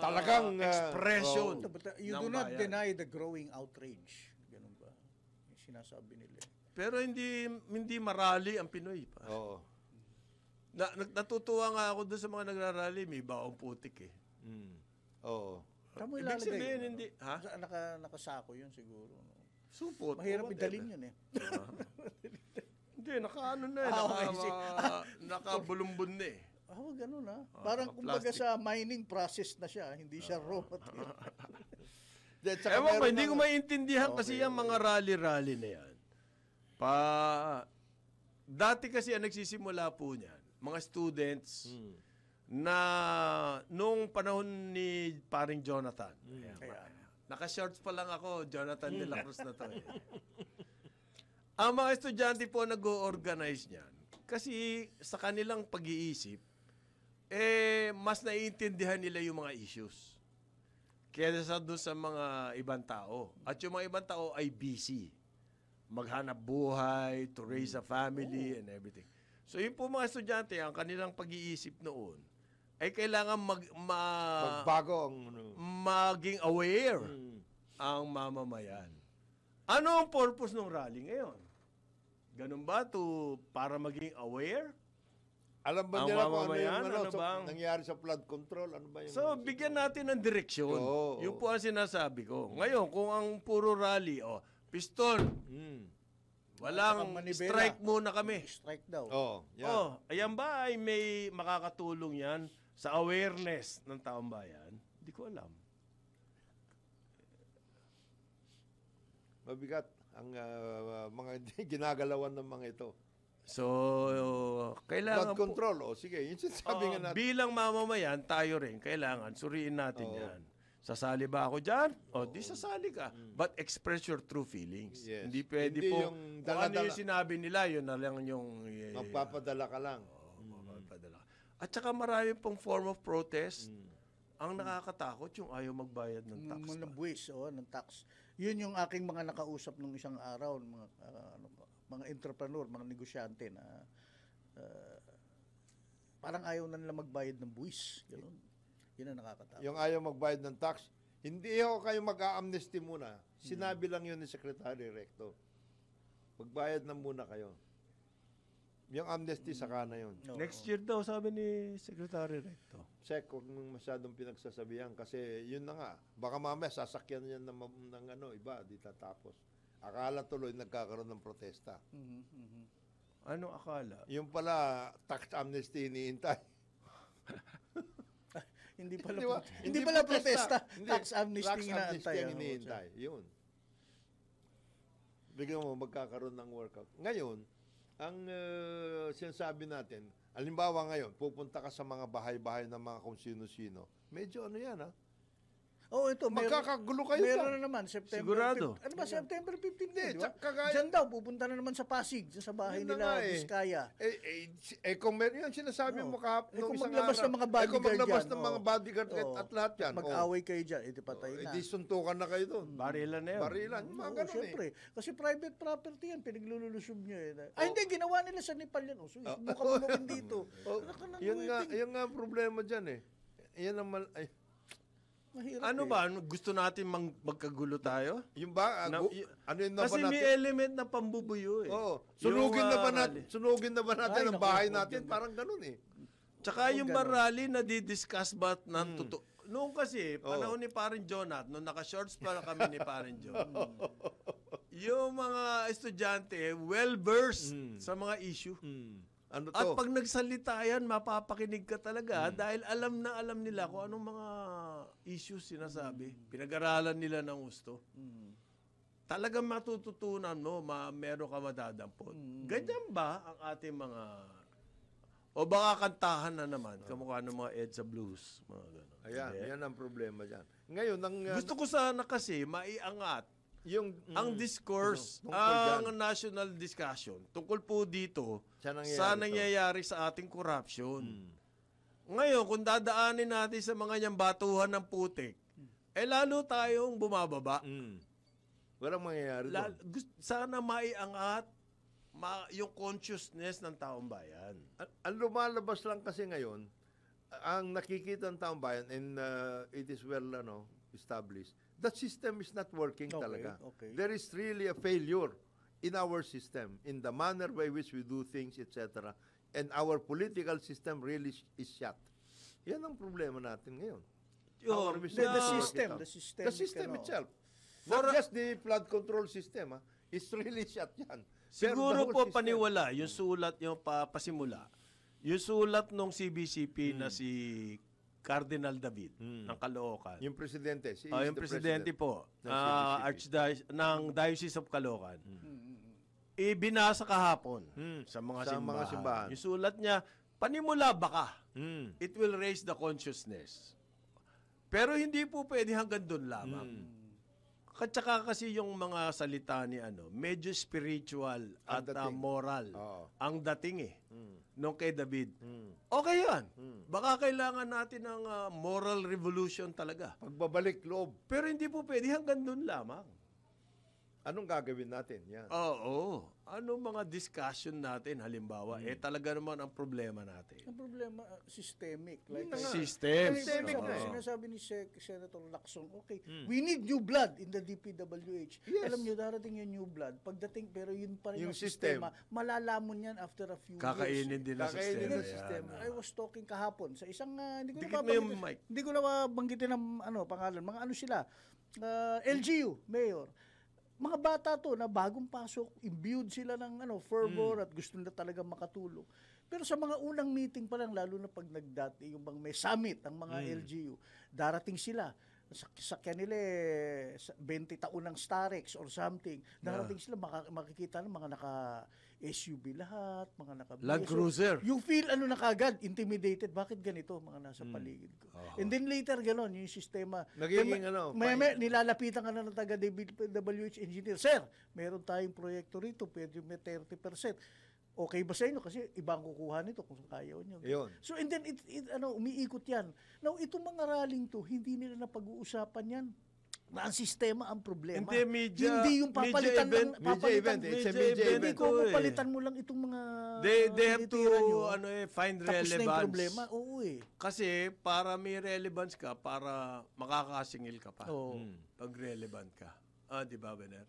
talagang expression. But you ng do not bayan. deny the growing outrage. Ganun ba? Yung sinasabi nila. Pero hindi marali ang Pinoy pa. Oo. Natutuwa nga ako doon sa mga nagrarally, may baong putik eh. Oo. Saan mo Ibig ilalagay sabihin, yun, hindi. Ha? Nakasako yun siguro. No? Supot. Mahirap o idalin yun eh. Hindi, nakaano na eh. Okay, Nakabulumbon na eh. Ganun ha. Parang kumbaga plastic. sa mining process na siya, hindi siya raw material. Ewan ko, hindi ko maintindihan kasi yung mga rally-rally na yan. Dati kasi ang nagsisimula po niyan, mga students na nung panahon ni paring Jonathan. Naka-shorts pa lang ako, Jonathan de la Cruz na to eh. Ang mga estudyante po nag-o-organize niyan kasi sa kanilang pag-iisip, mas naiintindihan nila yung mga issues kaysa doon sa mga ibang tao. At yung mga ibang tao ay busy. Maghanap buhay, to raise a family, and everything. So yun po mga estudyante, ang kanilang pag-iisip noon, ay kailangan magbago ang maging aware ang mamamayan. Ano ang purpose ng rally ngayon? Ganun ba para maging aware? Alam ba ang nila kung ano mamamayan, yung nangyari sa flood control? Ano ba yung So, bigyan natin ng direksyon. Yun po ang sinasabi ko. Ngayon, kung ang puro rally, piston, walang strike muna kami. Strike daw. Ayan ba ay may makakatulong yan sa awareness ng taong bayan? Hindi ko alam. Mabigat ang mga ginagalawan ng mga ito. So, kailangan Flood control, sige, yun sinasabi nga natin. Bilang mamamayan, tayo rin, kailangan, suriin natin yan. Sasali ba ako dyan? Di sasali ka. But express your true feelings. Yes. Hindi pwede Hindi po, yung kung ano yung sinabi nila, yun na lang yung... Magpapadala ka lang. Magpapadala. At saka marami pong form of protest. Ang nakakatakot, yung ayaw magbayad ng tax. Ng buwis, ng tax. Yun yung aking mga nakausap nung isang araw, mga entrepreneur, mga negosyante na parang ayaw na nila magbayad ng buwis. Ganun. Yun ang nakakatakot. Yung ayaw magbayad ng tax, hindi kayo mag-a-amnesty muna. Sinabi lang yun ni Secretary Recto. Magbayad na muna kayo. Yung amnesty saka na yun. Next year daw, sabi ni Secretary Recto. Sek, huwag mong masyadong pinagsasabihan kasi yun na nga. Baka mamaya sasakyan yan ng iba, di tatapos. Akala tuloy nagkakaroon ng protesta. Ano akala? Yung pala, tax amnesty iniintay. Hindi pala protesta. Tax amnesty ang iniintay. Yun. Bigyan mo, magkakaroon ng workout. Ngayon, ang sinasabi natin, halimbawa ngayon, pupunta ka sa mga bahay-bahay ng mga kung sino-sino. Medyo ano yan, ha? Ito. Magkakagulo kayo meron na naman, September Sigurado. 15. Ano ba, September 15 Hindi, di ba? kagaya- Diyan daw, pupunta na naman sa Pasig, sa bahay Yun na nila, nga eh. Vizcaya. Kung meron yan, sinasabi mo kung isang maglabas araw. ng mga bodyguard kung maglabas yan, ng mga bodyguard at lahat yan. Mag-away kayo dyan, patay na. Di suntukan na kayo doon. Barilan na yun. Barilan, mga ganun Siyempre. Kasi private property yan, pinaglululusog nyo eh. Hindi, ginawa nila sa Nepal yan. Subukan mo gawin dito. Yun nga ang problema dyan eh. Yan naman, Mahirap Ano ba? Gusto natin magkagulo tayo? yung ba, ano yun na ba Kasi natin? may element na pambubuyo eh. Sunugin Yung, na ba natin? Sunugin na ba natin ang naku, bahay huwag natin? yun. Parang ganun eh. Tsaka yung rally na di-discuss ba ng totoo? Noong kasi, panahon ni Parin Jonat, nung naka-shorts pa kami ni Parin John, yung mga estudyante well-versed sa mga issue. Ano At to? pag nagsalita yan, mapapakinig ka talaga dahil alam na alam nila kung anong mga issues sinasabi. Pinag-aralan nila ng gusto. Talagang matututunan mo, meron ka madadampot. Ganyan ba ang ating mga... O baka kantahan na naman, kamukha ng mga EDSA Blues, mga gano'n. Ayan, Hindi. yan ang problema dyan. Ngayon, Gusto ko sana kasi maiangat yung ang discourse, tungkol ang dyan. national discussion tungkol po dito Sa nangyayari sa ating corruption. Ngayon, kung dadaanin natin sa mga niyang batuhan ng putik, lalo tayong bumababa. Walang mangyayari doon. Sana maiangat yung consciousness ng taong bayan. Ang lumalabas lang kasi ngayon, ang nakikita ng taong bayan, and it is well established, that system is not working talaga. Okay. There is really a failure in our system, in the manner by which we do things, etc. And our political system really is shot. Yan ang problema natin ngayon. Our Yun, system The to work system, it out. the The system ano. itself. Not just the flood control system. It's really shot yan. Pero the Siguro whole po system. paniwala, yung sulat, yung pasimula, yung sulat nung CBCP na si Cardinal David ng Caloocan. Yung presidente. Yung presidente po, ng CBCP. ng Diocese of Caloocan. Ibinasa kahapon sa mga simbahan. Yung sulat niya, panimula baka. It will raise the consciousness. Pero hindi po pwede hanggang doon lamang. At saka kasi yung mga salita ni medyo spiritual at dating. moral Oo. ang dating nung kay David. Okay yan. Baka kailangan natin ng moral revolution talaga. Pagbabalik loob. Pero hindi po pwede hanggang doon lamang. Anong gagawin natin? Yan. Oo. Ano mga discussion natin halimbawa? Talaga naman ang problema natin. Ang problema, systemic. Like, System. Systemic na eh. Sinasabi ni Senator Lacson, okay, we need new blood in the DPWH. Yes. Alam niyo, darating yung new blood. Pagdating, pero yun pa rin Yung ang sistema. system. Malalaman yan after a few Kakainin years. din ang Kakainin sistema. ng yan. sistema. I was talking kahapon sa isang, hindi ko Dikit na mo yung mic. Hindi ko na mabanggitin ng pangalan. Mga sila, LGU, mayor. Mga bata to na bagong pasok, imbued sila ng fervor at gusto nila talaga makatulong. Pero sa mga unang meeting pa lang, lalo na pag nagdati, yung bang may summit ang mga LGU, darating sila. Sa kanila 20 taon ng Starex or something. Darating sila, makikita ng mga naka-SUV lahat, mga naka-BS. Land Cruiser. You feel na kagad, intimidated. Bakit ganito, mga nasa paligid ko? And then later, ganon, yung sistema. Nagiging may nilalapitan ka na ng taga-WH engineer. Sir, meron tayong proyekto rito, pwede may 30%. Okay ba sa inyo? Kasi ibang kukuha nito kung kaya nyo. Yun. So, and then, umiikot yan. Now, itong mga rallying to, hindi nila na pag-uusapan yan. Na ang sistema ang problema. Hindi, Hindi yung papalitan event. Media event. It's a media Hindi event. ko papalitan mo lang itong mga They have to tinitira nyo. find Tapos na yung relevance. problema. Oo eh. Kasi para may relevance ka, para makakasingil ka pa. Oo. Pag relevant ka. Di ba, Bener?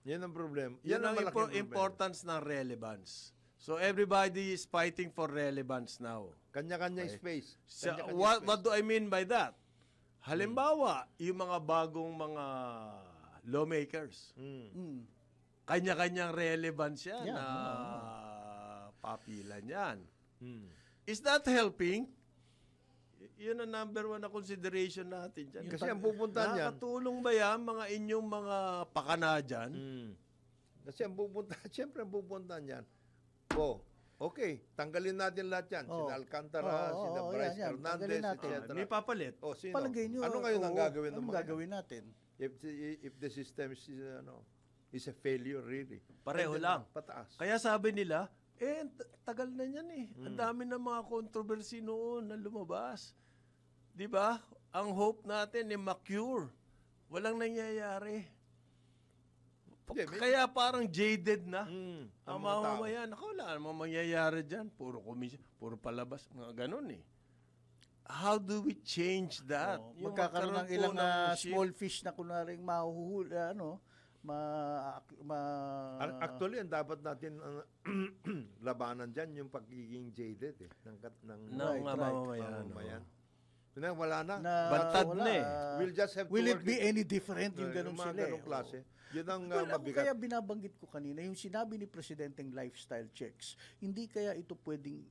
Yan ang problema. Yan ang malaking problema. importance ng relevance. So everybody is fighting for relevance now. Kanya-kanya space. So, Kanya-kanya what space. do I mean by that? Halimbawa, yung mga bagong mga lawmakers, kanya-kanyang relevance yan Yeah. na papilan yan. Is that helping? Yun ang number one na consideration natin dyan. Kasi ang pupuntahan yan, Nakakatulong ba yan mga inyong mga pakana dyan? kasi ang pupuntahan, siyempre ang pupuntahan yan, okay, tanggalin natin lahat yan. Sina Alcantara, sina Bryce yan. Hernandez, Tanggalin natin. etc. May papalit. Sino? Palagay nyo. Ano ngayon ang gagawin ng Anong mga gagawin natin? If the system is a failure really. Pareho And then, lang. Pataas. Kaya sabi nila, tagal na yan eh. Ang dami ng mga controversy noon na lumabas. Di ba? Ang hope natin ma-cure. Walang nangyayari. Kaya parang jaded na. Ang mga tao. mamamayan. Ako, wala namang mangyayari dyan. Puro komisyon, puro palabas. Mga ganun eh. How do we change that? Yung Magkakaroon ng magkaroon ilang po ng shift. small fish na kunaring mahuhuli, Actually, ang dapat natin labanan dyan yung pagiging jaded ng mamamayan. Wala na. Bantad wala. na eh. We'll just have to Will it work be any different yung ganun mga sila ganung klase. Yun ang Well, ako mabigat. kaya binabanggit ko kanina, yung sinabi ni Presidenteng lifestyle checks, hindi kaya ito pwedeng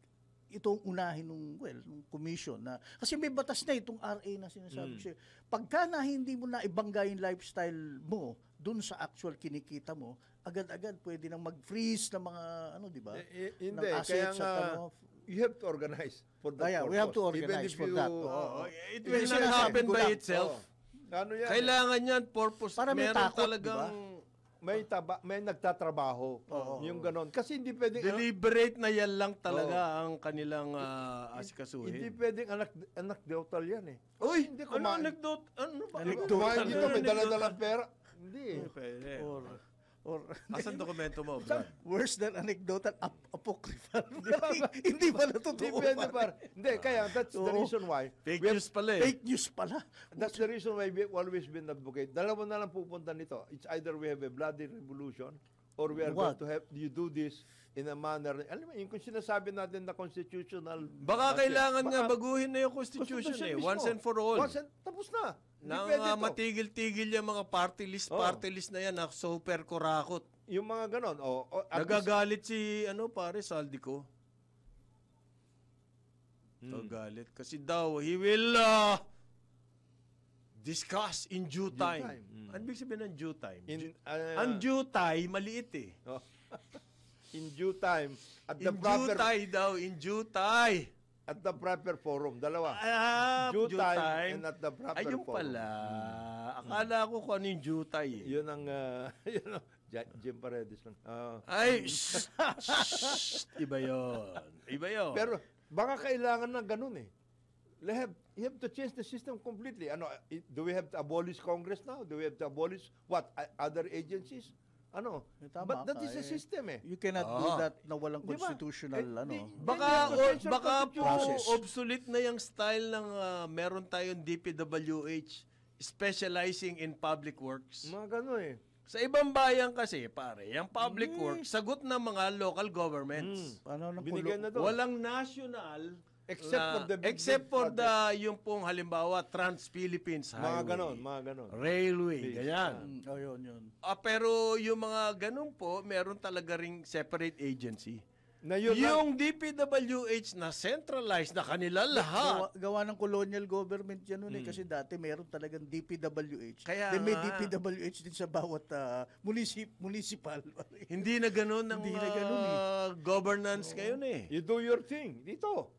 itong unahin ng commission na kasi may batas na itong RA na sinasabi siya. Pagka na hindi mo na ibangga yung lifestyle mo dun sa actual kinikita mo, agad-agad pwede nang mag-freeze ng mga di ba? Hindi, ng kaya assets nga, at you have to organize for that yeah, purpose. we have to Even organize if for you, that. It Hindi will not sinasabi happen ko by lang. itself. Ano yan? Kailangan yan purpose. Para may meron takot, talagang may nagtatrabaho. Yung ganon. Kasi hindi pwedeng deliberate na yan lang talaga ang kanilang asikasuhin. hindi pwedeng anecdotal yan eh. Uy, hindi ano anecdote? Ano ba? Kumain dito, may dala-dalang pera. Hindi. Pwede. Or Asan dokumento mo, Brad? worse than anecdotal, apocryphal. Hindi ba Hindi natutuwa? pwede par. Hindi, kaya that's the reason why. Fake we have- news pala eh. Fake news pala. That's the reason why we've always been advocate. Dalawa na lang pupunta nito. It's either we have a bloody revolution or we are going to have you do this in a manner. Alam mo, yung kung sinasabi natin na constitutional. Baka kailangan nga baguhin na yung constitution eh. mismo. Once and for all. Tapos na. Hindi Nang pwede to. matigil-tigil yung mga party list na yan na super kurakot. Yung mga ganon. At least- Nagagalit si Saldico. Nagagalit. Kasi daw, he will discuss in due time. Ano ibig sabihin ng due time? Ang due time, maliit eh. in due time. At the In due proper time daw, in due time. at the proper forum. Dalawa. Due Due time and at the proper Ayun forum. pala. Akala ko kung ano yung due time eh. Yun ang Jim Paredes lang. Ay, shh, iba yun. Iba yun. Pero baka kailangan ng ganun eh. You have to change the system completely. Do we have to abolish Congress now? Do we have to abolish what? Other agencies? Tama But that ka, is a system eh. You cannot do that na walang Di ba? constitutional Baka process. obsolete na yung style ng meron tayong DPWH specializing in public works. Mga ganun eh. Sa ibang bayan kasi, pare, yung public works, sagot ng mga local governments. Paano ng Binigyan na to. Walang national Except for the big yung pong halimbawa Trans-Philippines Highway. mga ganon. Railway, ganyan. Yun. Pero yung mga ganun po, meron talaga ring separate agency. Na yun Yung DPWH na centralized na kanila lahat. Gawa ng colonial government yan nun kasi dati meron talagang DPWH. Kaya Then may nga. DPWH din sa bawat municipal. Hindi na ganun ang Hindi na ganun governance ngayon eh. You do your thing. Dito.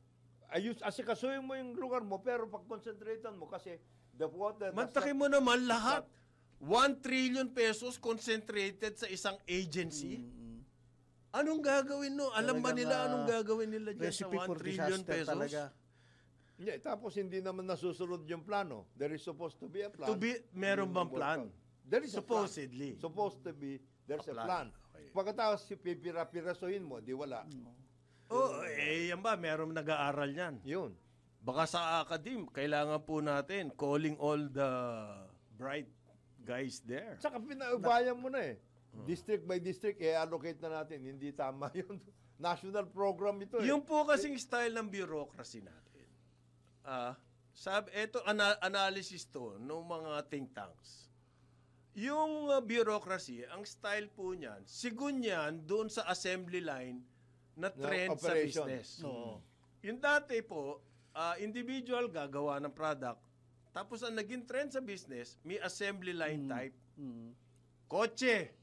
Asikasuhin mo yung lugar mo, pero pag-concentratean mo kasi the water... Mantakin mo naman lahat. 1 trillion pesos concentrated sa isang agency. Anong gagawin no? Alam ba nila anong gagawin nila dyan sa 1 trillion pesos? Talaga. Yeah, tapos hindi naman nasusunod yung plano. There is supposed to be a plan. Meron bang plan? There is Supposedly. a plan. Supposed to be, there's a plan. plan. Pagkatapos pipira-pirasuhin mo, di wala. Yan ba? Meron nag-aaral yan. Yun. Baka sa academe, kailangan po natin calling all the bright guys there. Tsaka pinaubayan mo na eh. District by district, allocate na natin. Hindi tama yun. National program ito eh. Yung po kasing style ng bureaucracy natin. Ito, analysis to ng mga think tanks. Yung bureaucracy, ang style po niyan, sigun yan doon sa assembly line na trend sa operation. business. Yung dati po, individual gagawa ng product, tapos ang naging trend sa business, may assembly line type. Kotse,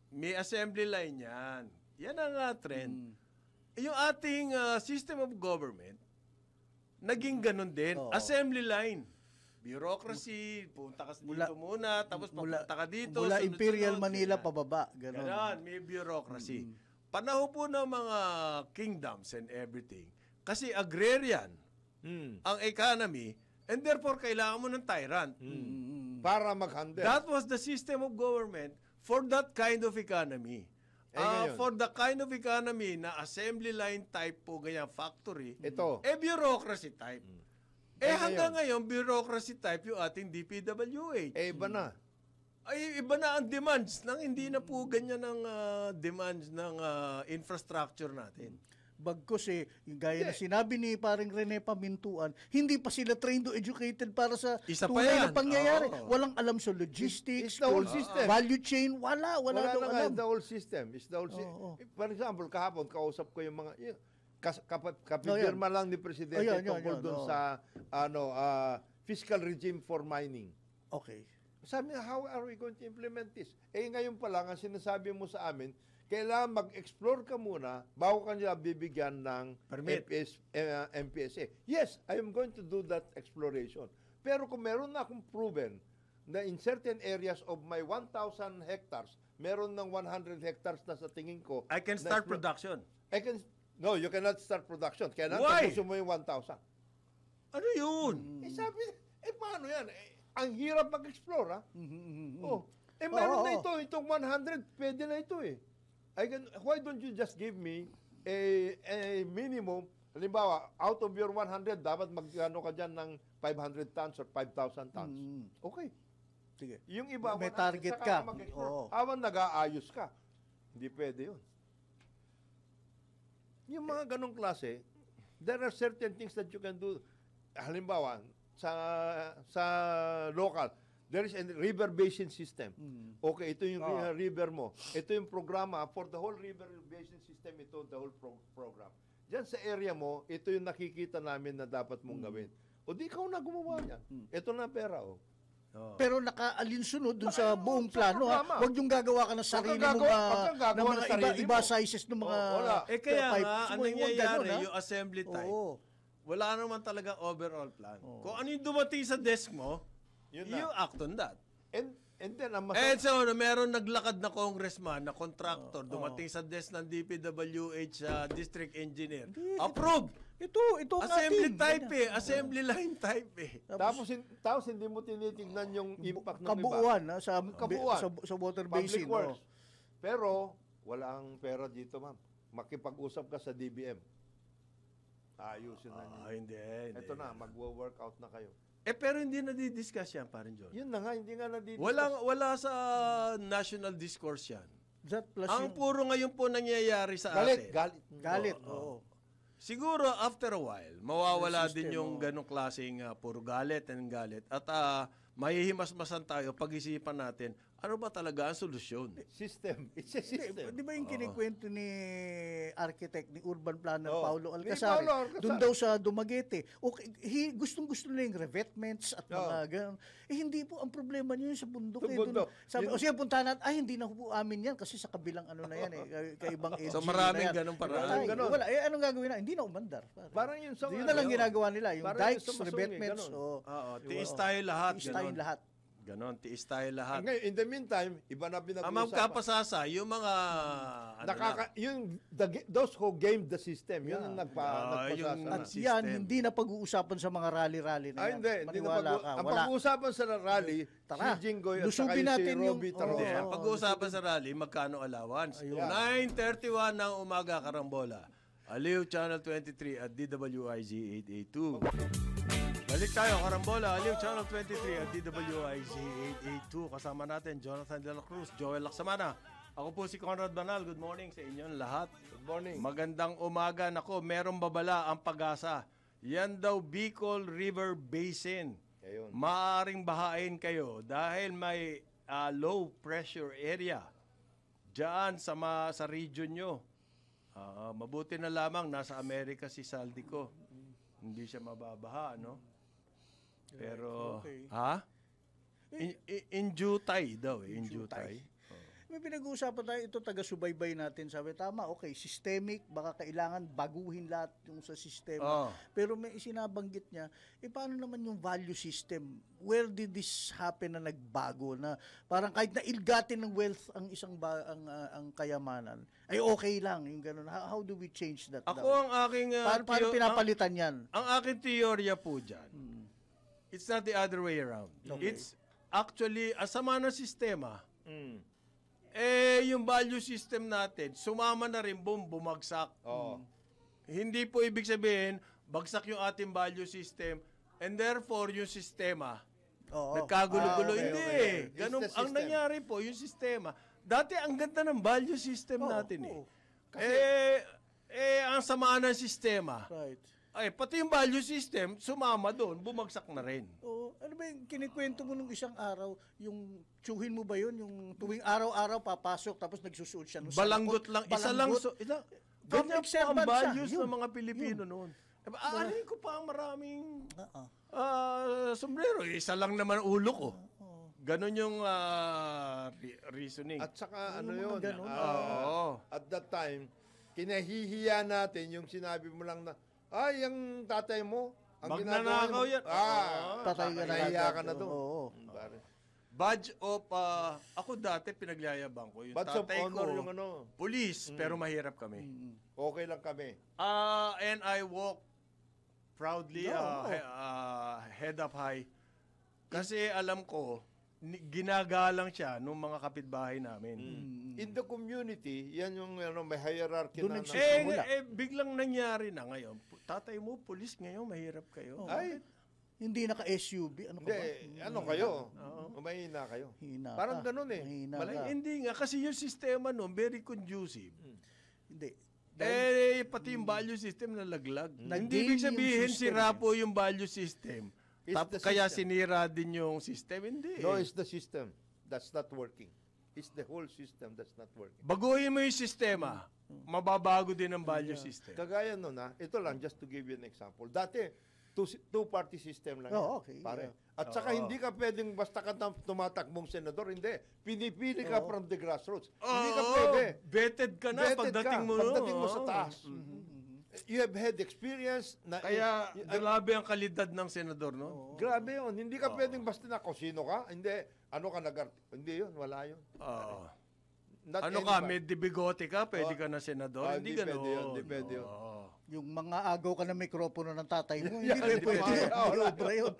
may assembly line yan. Yan ang trend. Yung ating system of government, naging ganun din. Assembly line. Bureaucracy, punta ka dito muna, tapos papunta ka dito. Mula sunod-sunod, Imperial Manila ganyan. pababa. Ganon. Ganon, may bureaucracy. Panahon po ng mga kingdoms and everything. Kasi agrarian ang economy, and therefore kailangan mo ng tyrant. Para mag-handle. That was the system of government for that kind of economy. For the kind of economy na assembly line type po, ganyan, factory, Ito. bureaucracy type. Hanggang ngayon, bureaucracy type yung ating DPWH. Iba na. Ay, iba na ang demands. Hindi na po ganyan ang demands ng infrastructure natin. Bagkos yung gaya na sinabi ni paring Rene Pamintuan, hindi pa sila trained o educated para sa Isa pa tunay na yan. pangyayari. Oo. Walang alam sa logistics, It's the whole system. value chain, wala Wala daw na nga, alam. it's the whole system. It's the whole Oo. For example, kahapon, kausap ko yung mga, kapipirma lang ni Presidente Ayan, tungkol doon sa fiscal regime for mining. Okay. Sabi niya, how are we going to implement this? Ngayon pa lang, ang sinasabi mo sa amin, kailangan mag-explore ka muna bago ka nila bibigyan ng Permit. MPSA. Yes, I am going to do that exploration. Pero kung meron na akong proven na in certain areas of my 1,000 hectares, meron ng 100 hectares na sa tingin ko. I can start production. No, you cannot start production. Kailangan Why? tapusin mo yung 1,000. Ano yun? Sabi, paano yan? Ang hirap mag-explore, ha? Oh, meron na ito. Itong 100, pwede na ito eh. Why don't you just give me a minimum, halimbawa, out of your 100, dapat mag-ano ka dyan ng 500 tons or 5,000 tons. Okay. Sige. Yung iba, May 100, target saka ka. mag-explore. Oo. Habang nag-aayos ka. Hindi pwede yun. Yung mga ganong klase, there are certain things that you can do. Halimbawa, sa local, there is a river basin system. Okay, ito yung river mo. Ito yung programa for the whole river basin system, ito the whole program. Diyan sa area mo, ito yung nakikita namin na dapat mong gawin. O di ikaw na gumawa niyan. Ito na pera, oh. Pero nakaalinsunod dun sa buong plano. programa. Huwag yung gagawa ka ng sarili mong ng mga iba sizes ng mga wala. Kaya nga, pipes. ang Huwag nangyayari, ganun, ha? yung assembly type, Oo. wala naman talaga overall plan. Kung ano yung dumating sa desk mo, Yun na. you act on that. And then, ang And so, meron naglakad na congressman, na contractor, dumating sa desk ng DPWH district engineer. Approved! Ito ang Assembly atin. type assembly line type tapos hindi mo tinitignan yung impact ng Kabuuan iba. sa Kabuuan. sa water Public basin. Works. Pero, walang pera dito, ma'am. Makipag-usap ka sa DBM. Ayusin na niyo. Hindi. Ito na, magwo-workout na kayo. Pero hindi na di-discuss yan, parang John. Yun na nga, hindi nga nadidiscuss. Wala sa national discourse yan. That plus Ang puro ngayon po nangyayari sa Galit. atin. galit. Oo. Siguro after a while, mawawala System, din yung ganong klaseng puro galit and galit. At mahihimasmasan tayo pag-isipan natin, ano ba talaga ang solusyon? System. It's a system. Di ba yung kinikwento ni architect, ni urban planner Oo. Paulo Ni Alcazar? Paulo Alcazar. Doon daw sa Dumaguete. Okay, gustong-gusto nila yung revetments at mga ganun. Hindi po, ang problema niyo yung sa bundok. Sa bundok. Sabi, o siya puntahan natin, hindi na po amin yan kasi sa kabilang ano na yan kaibang LGU So maraming na yan. ganun paraan. Ay, Ganun. wala, anong gagawin na? Hindi na umandar. Parang yun sa... Yun na lang ginagawa nila. Yung Parang yun dikes, sa Masungit, revetments. ganun. Tiis tayo lahat. Tiis tayong lahat. Ganon, tiis tayo lahat. Ngayon, in the meantime, iba na Ma'am pinag-uusapan. Kapasasa, yung mga... Those who gamed the system, yun ang nagpasasa. yung At system. yan, hindi na pag-uusapan sa mga rally-rally na yan. Hindi na Maniwala ka. ang Wala. pag-uusapan sa rally, Tara, si Jinggoy at saka lusubin si natin yung- Robbie Oo. Tarosa. Hindi, ang pag-uusapan sa rally, magkano allowance? 9:31 ng umaga, Karambola. Aliw Channel 23 at DWIZ 882. Balik tayo, Karambola. Aliw Channel 23 at DWIZ 882. Kasama natin, Jonathan De La Cruz, Joel Laksamana. Ako po si Conrad Banal. Good morning sa inyong lahat. Good morning. Magandang umaga. Nako, merong babala ang pag-asa. Yan daw Bicol River Basin. Ayun. Maaring bahain kayo dahil may low pressure area diyan sa region nyo. Mabuti na lamang nasa Amerika si Saldico. Hindi siya mababaha, no? Pero, Okay. In due time daw, in due time. May pinag-uusapan tayo, ito taga-subaybay natin. Sabi, tama, okay, systemic, baka kailangan baguhin lahat yung sa sistema. Pero may isinabanggit niya, paano naman yung value system? Where did this happen na nagbago? Na parang kahit na ilgatin ng wealth ang ang kayamanan, ay okay lang, yung ganun. How do we change that? Ako ang aking... paano pinapalitan yan? Ang aking teorya po dyan, it's not the other way around. Okay. It's actually, asama ng sistema, yung value system natin, sumama na rin, bumagsak. Hindi po ibig sabihin, bagsak yung ating value system, and therefore, yung sistema, nagkagulo-gulo. Okay, Hindi. okay. Ganun, It's the ang system. nangyari po, yung sistema, dati ang ganda ng value system natin . ang sama ng sistema, Right. ay pati yung value system, sumama doon, bumagsak na rin. Oo. Ano ba yung kinikwento mo nung isang araw, yung tsuhin mo ba yun? Yung tuwing araw-araw papasok tapos nagsusuot siya. Nung Balanggot lang. Isa lang. Balanggot. Ganyan po ang observant siya. values Yun. ng mga Pilipino noon. Aanin ko pa ang maraming Oo. sombrero. Isa lang naman ulo ko. Ganon yung reasoning. At saka Yung ano mga yun, ganun. at that time, kinahihiya natin yung sinabi mo lang na, ay, yung tatay mo, ang Magnanakaw yan. Patay ka na nahiya agad. ka na doon. Oo. Pare. Badge of, ako dati pinagyayabang ko. Yung Badge of tatay honor ko, yung ano. police, pero mahirap kami. Okay lang kami. And I walk proudly, head up high. Kasi alam ko, ginagalang siya nung mga kapitbahay namin. In the community, yan yung may hierarchy Doon na. nagsisimula. Biglang nangyari na ngayon. Tatay mo, police ngayon, mahirap kayo. Ay, Hindi naka-SUV. Ano ka ba? hindi. Ano kayo? Mahina kayo. Hina Parang ka. ganun eh. Mahina Malay, ka. hindi nga, kasi yung sistema noon, very conducive. Hindi. Pati yung value system nalaglag. Hindi Nag-gain ibig yung sabihin system sira po yung value system. It's the Kaya system. sinira din yung system. Hindi. No, it's the system that's not working. It's the whole system that's not working. Baguhin mo yung sistema, mababago din ang value system. Kagaya nun ito lang, just to give you an example. Dati, two-party system lang Oh, yan, okay. pare. At saka hindi ka pwedeng basta ka tumatakbong senador, hindi. Pinipili ka from the grassroots. Hindi ka pwede. Vetted ka na Vetted pagdating ka, mo. pagdating mo sa taas. You have had experience na Kaya grabe ang kalidad ng senador, no? grabe yun. Hindi ka pwedeng basta na kung sino ka. Hindi. Ano ka hindi yun. Wala yun. Not Ano ka, anybody. may dibigote ka, pwede ka na senador? Hindi Hindi pwede gano'n. yun. Hindi pwede yun. Yung mga agaw ka ng mikropono ng tatay mo, hindi Yan, rin hindi pwede. pwede. Hindi obra yun.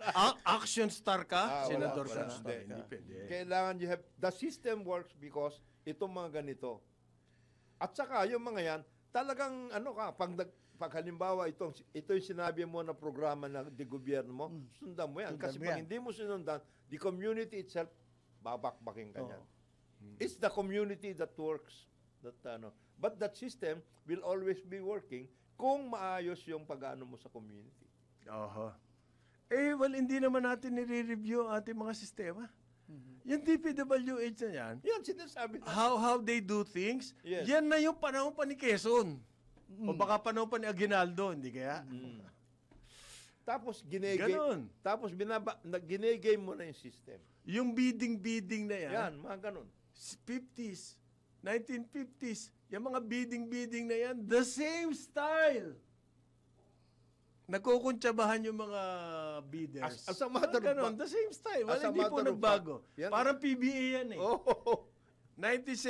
Action star ka, senador wala. ka. Hindi. Hindi pwede. Kailangan the system works because itong mga ganito. At saka yung mga yan, talagang pag halimbawa ito yung sinabi mo na programa na di gobyerno mo, sundan mo yan. Sundan Kasi mo pag yan. hindi mo sinundan, the community itself, babakbaking ka niyan. It's the community that works. But that system will always be working kung maayos yung pag-ano mo sa community. Hindi naman natin nire-review ang ating mga sistema. Yung DPWH na yan, Yan, sinasabi na. how they do things, Yes. yan na yung panahon pa ni Quezon. O baka panahon pa ni Aguinaldo, hindi kaya? Tapos Ganon. ginegame mo na yung system. Yung bidding na yan, Yan, mga ganon. 50s, 1950s, yung mga bidding na yan, the same style. Nagkukuntsabahan yung mga bidders. As a matter of Ganon, fact- the same style. as a Hindi po matter of nagbago. fact, yan- Parang PBA yan eh. Oh, 90s,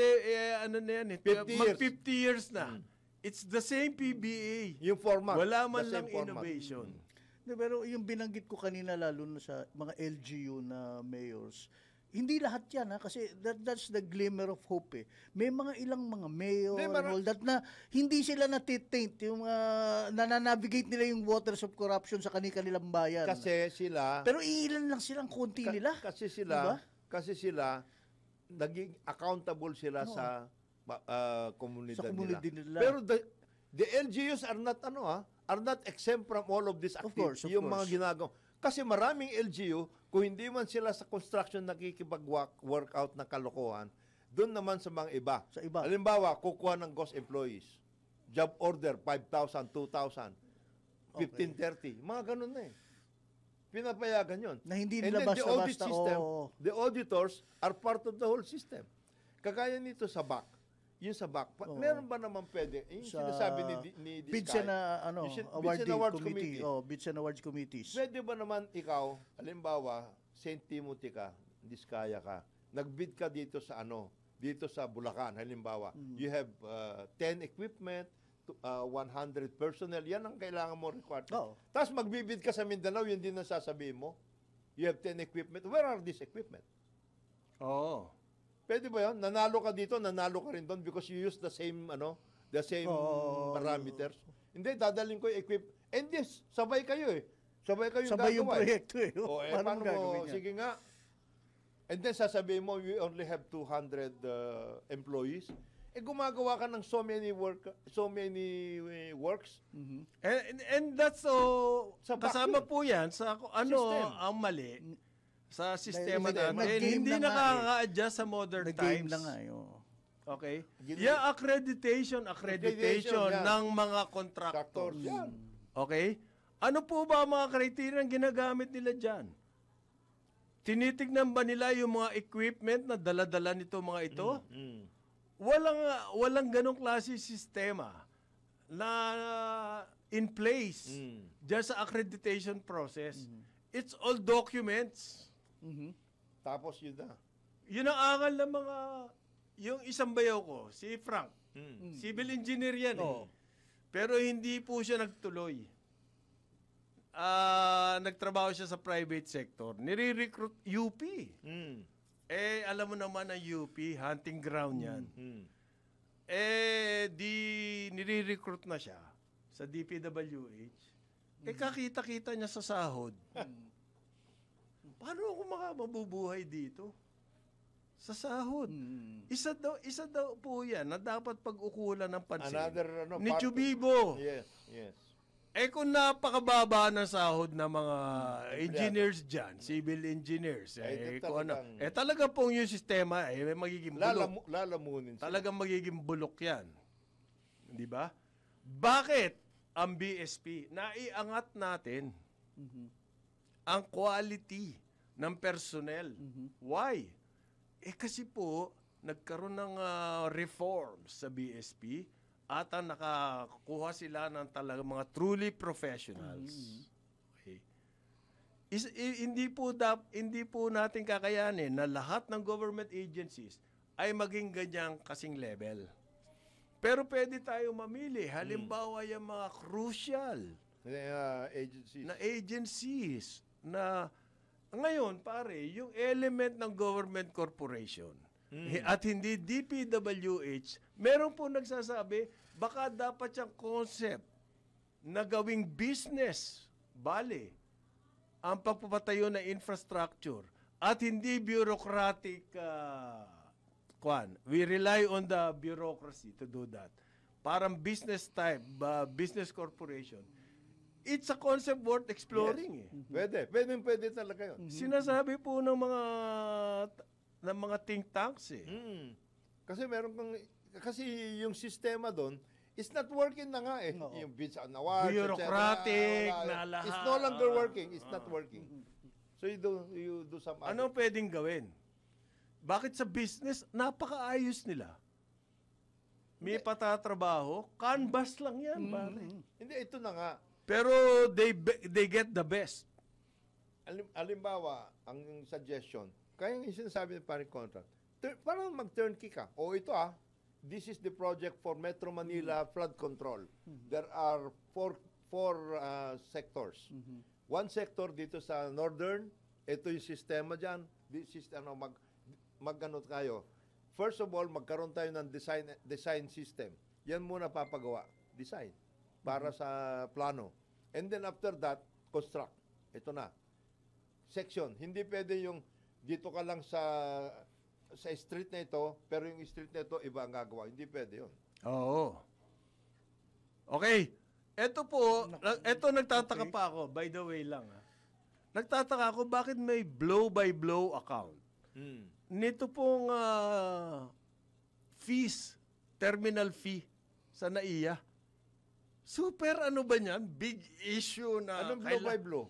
ano na yan eh. 50 years. 50 years na. It's the same PBA. yung format. Wala man the same lang format. innovation. Pero yung binanggit ko kanina lalo na sa mga LGU na mayors, hindi lahat yan kasi that's the glimmer of hope eh. May mga ilang mga mayor and all that na hindi sila natitaint, yung nananavigate nila yung waters of corruption sa kanilang bayan. Kasi sila, Pero ilan lang silang konti nila. kasi Diba? sila, naging accountable sila sa komunidad Sa komunidad nila. Pero the LGUs are not exempt from all of this Of activity. course, of yung course. mga ginagawa. Kasi maraming LGU, kung hindi man sila sa construction nakikipag-workout na kalokohan, doon naman sa mga iba. Sa iba. Halimbawa, kukuha ng ghost employees. Job order, 5,000, 2,000, 1530. Mga ganun na eh. Pinapayagan yun. Na hindi And nila then the audit basta-basta, system, oo. the auditors are part of the whole system. Kagaya nito sa BAC. Yung sa BAC, meron ba naman pwede? Yung Sa sinasabi ni Bids Diskaya, na Bids and Awards Committee. Bids and Awards Committees. Pwede ba naman ikaw, halimbawa, St. Timothy ka, Diskaya ka, nagbid ka dito sa dito sa Bulacan, halimbawa, you have 10 equipment, 100 personnel, yan ang kailangan mo required. Oo. Tapos magbibid ka sa Mindanao, yun din ang sasabihin mo. You have 10 equipment. Where are these equipment? Oo. Pwede ba yun? Nanalo ka dito, nanalo ka rin doon because you use the same parameters. Hindi, dadaling ko yung And yes, sabay kayo eh. Sabay kayo Sabay yung gagawa eh. proyekto eh. Paano mo, gagawin yan? sige nga. And then sasabihin mo, we only have 200 employees. gumagawa ka ng so many works. And that's so, Sa kasama vacuum. po yan sa kung ano System. ang mali sa sistema Dahil natin. nag-game Hindi na nga nakaka-adjust sa modern Nag-game times. na nga yun. Okay? Gina- Yeah, accreditation Accreditation, yan. ng mga Tractors. contractors. Yan. Okay? Ano po ba ang mga criteria ang ginagamit nila dyan? Tinitignan ba nila yung mga equipment na dala-dala nito mga ito? Walang ganong klase sistema na in place dyan sa accreditation process. It's all documents. Tapos yun na. Yun ang angal ng mga, yung isang bayaw ko, si Frank, civil engineer yan eh. Pero hindi po siya nagtuloy. Nagtrabaho siya sa private sector. Nire-recruit UP. Eh, alam mo naman ang UP, hunting ground yan. Eh, nire-recruit na siya sa DPWH. Eh, kakita-kita niya sa sahod. Paano ako mabubuhay dito? Sa sahod. Isa daw po yan na dapat pag-ukulan ng pansin. Another, Ni part- Chubibo. Yes. Eh kung napakababa ng sahod ng mga engineers dyan, civil engineers, kung ano, talaga pong yung sistema, magiging bulok. Lalamunin sila. Talagang magiging bulok yan. Di ba? Bakit ang BSP, naiangat natin ang quality ng personnel? Why? Kasi po, nagkaroon ng reforms sa BSP at nakakuha sila ng talaga mga truly professionals. Okay. Hindi po natin kakayanin na lahat ng government agencies ay maging ganyang kasing level. Pero pwede tayo mamili. Halimbawa, yung mga crucial agencies na ngayon, pare, yung element ng government corporation at hindi DPWH, meron po nagsasabi, baka dapat yung concept na gawing business, bale, ang pagpapatayo ng infrastructure at hindi bureaucratic we rely on the bureaucracy to do that. Parang business type, business corporation. It's a concept worth exploring. Yes. Pwede talaga yun. Sinasabi po ng mga think tanks Kasi yung sistema doon is not working na nga eh. No. Yung bids on awards, Bureaucratic etc. na lahat. It's no longer working. It's not working. So you do some other. Ano pwedeng gawin? Bakit sa business, napakaayos nila. May patatrabaho, canvas lang yan, pare. Hindi, ito na nga. Pero they get the best. Halimbawa, ang suggestion, kaya yung sinasabi ng parang contract, parang mag-turnkey ka. O ito this is the project for Metro Manila flood control. There are four sectors. One sector dito sa northern, ito yung sistema dyan. This is, mag-ano tayo. First of all, magkaroon tayo ng design system. Yan muna papagawa. Design. Para sa plano. And then after that, construct. Ito na. Section. Hindi pwede yung dito ka lang sa street na ito, pero yung street na ito, iba ang gagawa. Hindi pwede yun. Oo. Okay. Ito nagtataka pa ako, by the way lang. Nagtataka ako, bakit may blow-by-blow account? Nito pong fees, terminal fee sa NAIA. Super ano ba niyan? Big issue na Anong blow by blow?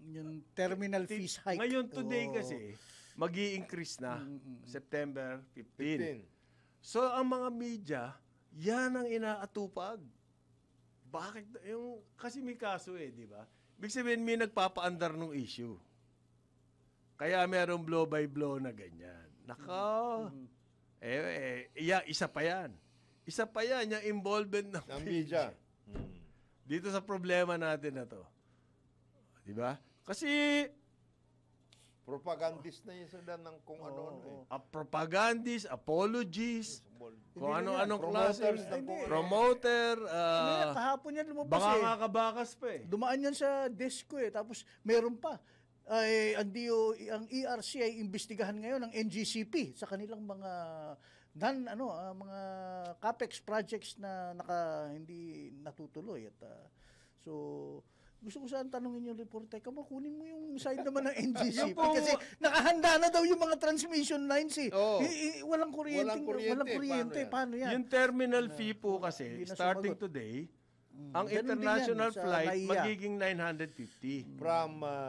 Yung terminal fees hike. Ngayon today kasi, mag-i-increase na September 15. So ang mga media, yan ang inaatupag. Bakit? Kasi may kaso di ba? Ibig sabihin may nagpapaandar ng issue. Kaya merong blow by blow na ganyan. Nako. Isa pa yan. Isa pa yan, yung involvement ng media. Dito sa problema natin na to. Di ba? Kasi propagandist na yun sila ng kung ano-ano propagandist, apologies, kung ano-anong klase. Promoter. Promoter. Kahapon yan lumabas baka kakabakas pa Dumaan yan sa desk ko Tapos meron pa. Ang ERC ay imbestigahan ngayon ng NGCP sa kanilang mga mga capex projects na hindi natutuloy at so gusto ko saan tanungin yung reporter, kunin mo yung side naman ng NGCP kasi nakahanda na daw yung mga transmission lines walang kuryente. Paano yan? Yung terminal fee po kasi, starting today, ang international flight magiging 950.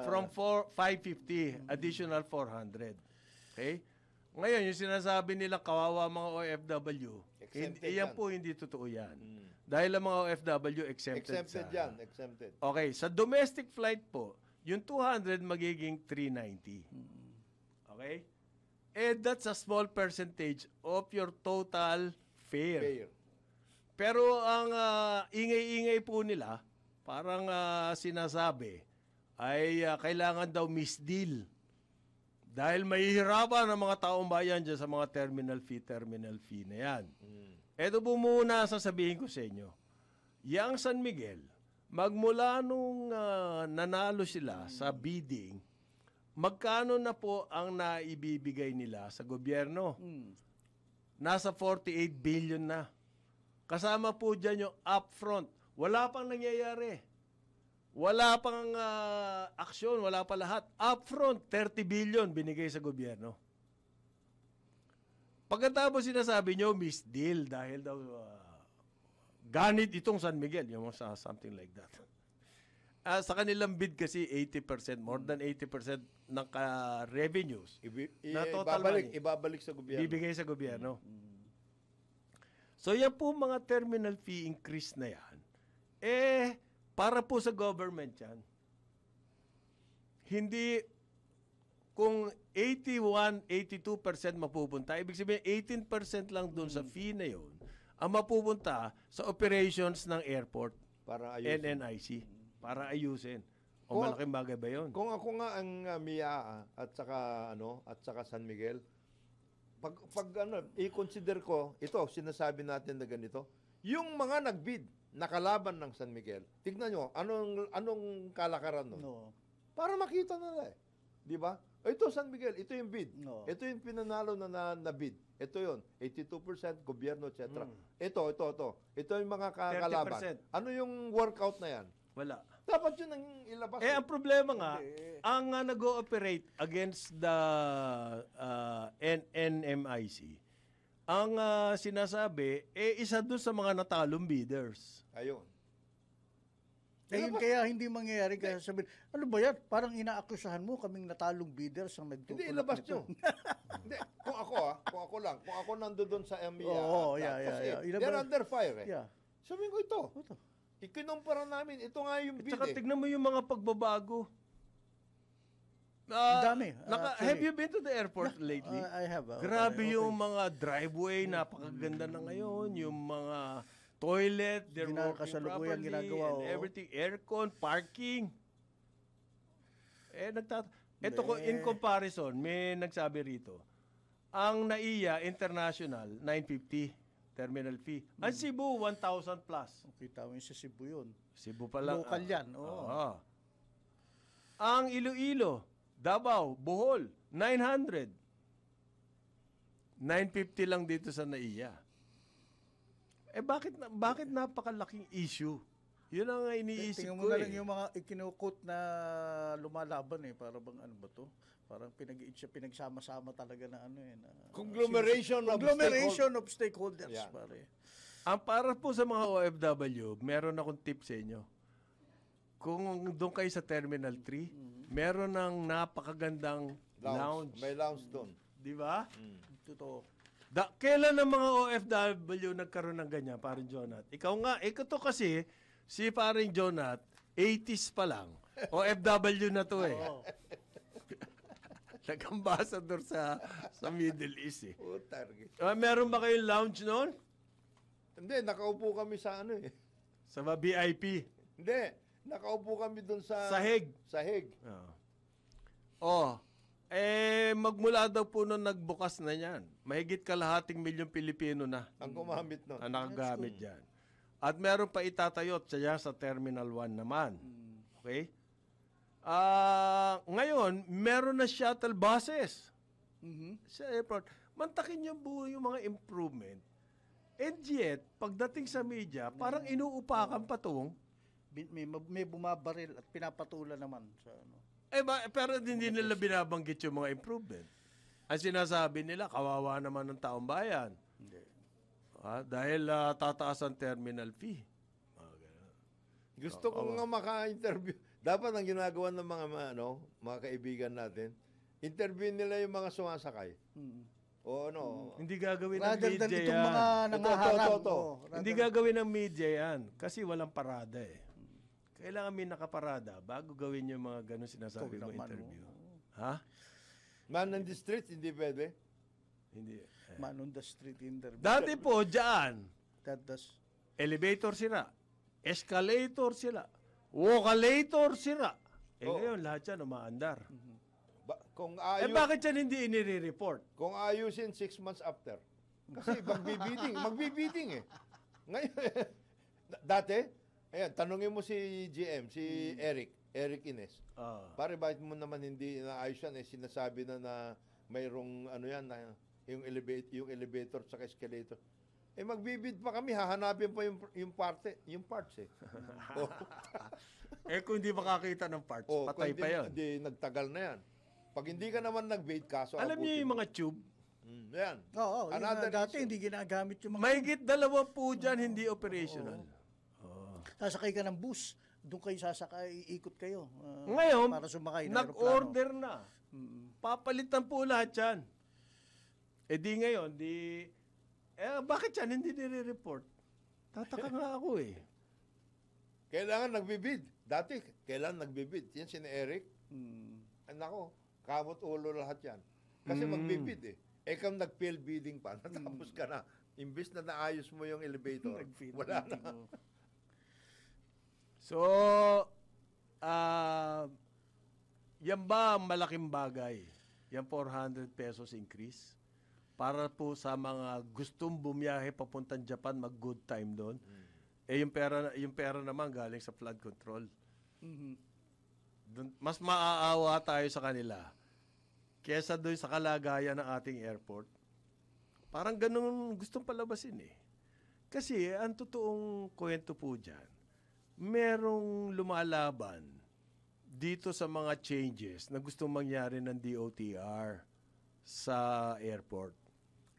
From 550, additional 400. Okay? Ngayon, yung sinasabi nila kawawa mga OFW, iyan po hindi totoo yan. Dahil ang mga OFW exempted yan, exempted. Okay, sa domestic flight po, yung 200 magiging 390. Okay? That's a small percentage of your total fare. Pero ang ingay-ingay po nila, parang sinasabi, ay kailangan daw misdeal. Dahil mahihirapan ang mga taong bayan dyan sa mga terminal fee na yan. Ito po muna sasabihin ko sa inyo. Yang San Miguel, magmula nung nanalo sila sa bidding, magkano na po ang naibibigay nila sa gobyerno? Nasa 48 billion na. Kasama po dyan yung upfront. Wala pang nangyayari. Wala pang aksyon, wala pa lahat. Upfront, 30 billion binigay sa gobyerno. Pagkatapos sinasabi nyo, misdeal dahil daw ganit itong San Miguel, yung something like that. Sa kanilang bid kasi 80%, more than 80% ng revenues na total money, ibabalik sa gobyerno. Bibigay sa gobyerno. So yan po mga terminal fee increase na yan, para po sa government yan. Hindi, kung 81, 82% mapupunta, ibig sabihin 18% lang doon sa fee na yun, ang mapupunta sa operations ng airport, para ayusin. NNIC, para ayusin. O malaking bagay ba yun? Kung ako nga ang MIA at saka San Miguel, pag i-consider ko, ito, sinasabi natin na ganito, yung mga nag-bid, nakalaban ng San Miguel, tignan nyo, anong kalakaran nun? No. Para makita nila Di ba? Ito San Miguel, ito yung bid. No. Ito yung pinanalo na bid. Ito yon, 82%, gobyerno, etc. Ito. Ito yung mga kalaban. 30%. Ano yung workout na yan? Wala. Dapat yun ang ilabas. Ang problema nga, ang nag-ooperate against the NMIC, ang sinasabi, isa doon sa mga natalong bidders. Ayun. Kaya hindi mangyayari kaya sabihin, ano ba yan? Parang inaakusahan mo kaming natalong bidders ang nagtutulak. Hindi, ilabas nyo. Hindi, kung ako lang, kung ako nandoon sa MIA, kasi they're under fire Sabihin ko ito. Ikinumpara namin, ito nga yung bid. At saka tignan mo yung mga pagbabago. Dami. Have you been to the airport lately? I have. Grabe yung mga driveway, napakaganda na ngayon. Yung mga toilet, they're working properly, and everything. Aircon, parking. Ito ko, in comparison, may nagsabi rito, ang NAIA International, 950 terminal fee. Ang Cebu, 1,000 plus. Kita mo yung sa Cebu yun. Cebu pala. Local yan. Ang Iloilo, Davao, Bohol, 900. 950 lang dito sa NAIA. Bakit napakalaking issue? Yun ang iniisip ko. Tingnan mo na lang yung mga ikinukot na lumalaban para bang ano ba to? Parang pinagsama-sama talaga na conglomeration of stakeholders. Yeah. Pare. Ang para po sa mga OFW, meron akong tip sa inyo. Kung doon kayo sa Terminal 3, meron ng napakagandang lounge. May lounge doon. Di ba? Totoo. Kailan ang mga OFW nagkaroon ng ganyan, paring Jonat? Ikaw nga, ito kasi, si paring Jonat, 80s pa lang. OFW na to Nag-ambassador sa Middle East meron ba kayong lounge noon? Hindi, nakaupo kami sa Sa VIP? Hindi, nakaupo kami doon sa... Sahig? Sahig. Magmula daw po nung nagbukas na yan, mahigit kalahating milyong Pilipino na ang gumamit nun. Ang nakagamit dyan. At meron pa itatayot sa Terminal 1 naman. Okay? Ngayon, meron na shuttle buses sa airport. mantakin niyo buo yung mga improvement. And yet, pagdating sa media, parang inuupakan pa tong May bumabaril at pinapatulan naman sa ano. pero hindi nila binabanggit yung mga improvement. Ang sinasabi nila, kawawa naman ng taong bayan. Hindi. Dahil tataas ang terminal fee. Gusto ko nga maka-interview. Dapat ang ginagawa ng mga kaibigan natin, interview nila yung mga sumasakay. O Hindi gagawin ng Rather than media itong yan. mga nangaharap. Ito. Hindi gagawin ng media yan. Kasi walang parada eh. Kailangan may nakaparada bago gawin yung mga ganun sinasabi mo interview. Ha? Man on the street, hindi pwede. Hindi. Man on the street interview. Dati po, dyan, That does. elevator sira, escalator sila, walkalator sira. Ngayon, lahat yan umaandar. Kung Bakit yan hindi inire-report? Kung ayusin 6 months after. Kasi magbibidding eh. Ngayon, dati, ayan, tanungin mo si GM, si Eric Ines. Pare, bakit mo naman hindi inaayos yan? Sinasabi na mayroong yung elevator sa escalator. Magbibid pa kami, hahanapin pa yung parts eh. Kung hindi makakita ng parts, patay pa yun. Hindi, nagtagal na yan. Pag hindi ka naman nag-bid, kaso Alam niyo yung mga tube? Yan. Oo, dati hindi ginagamit yung mga... Mahigit 20 dyan, hindi operational. Sasakay ka ng bus, doon kayo sasakay, ikot kayo. Ngayon, para sumakay ng nag-order na. Papalitan po lahat yan. Di ngayon, bakit yan hindi nire-report? Tataka nga ako eh. Kailangan nagbibid. Dati, kailangan nagbibid. Yan si Eric. Nako, kamot ulo lahat yan. Kasi magbibid eh. Kung nag-fail bidding pa, natapos ka na. Imbis na naayos mo yung elevator, wala na. So, yan ba ang malaking bagay? Yan 400 pesos increase? Para po sa mga gustong bumiyahe papuntang Japan, mag-good time doon. Yung pera naman galing sa flood control. Mas maaawa tayo sa kanila kesa doon sa kalagayan ng ating airport. Parang ganun gustong palabasin eh. Kasi ang totoong kwento po dyan, merong lumalaban dito sa mga changes na gustong mangyari ng DOTR sa airport.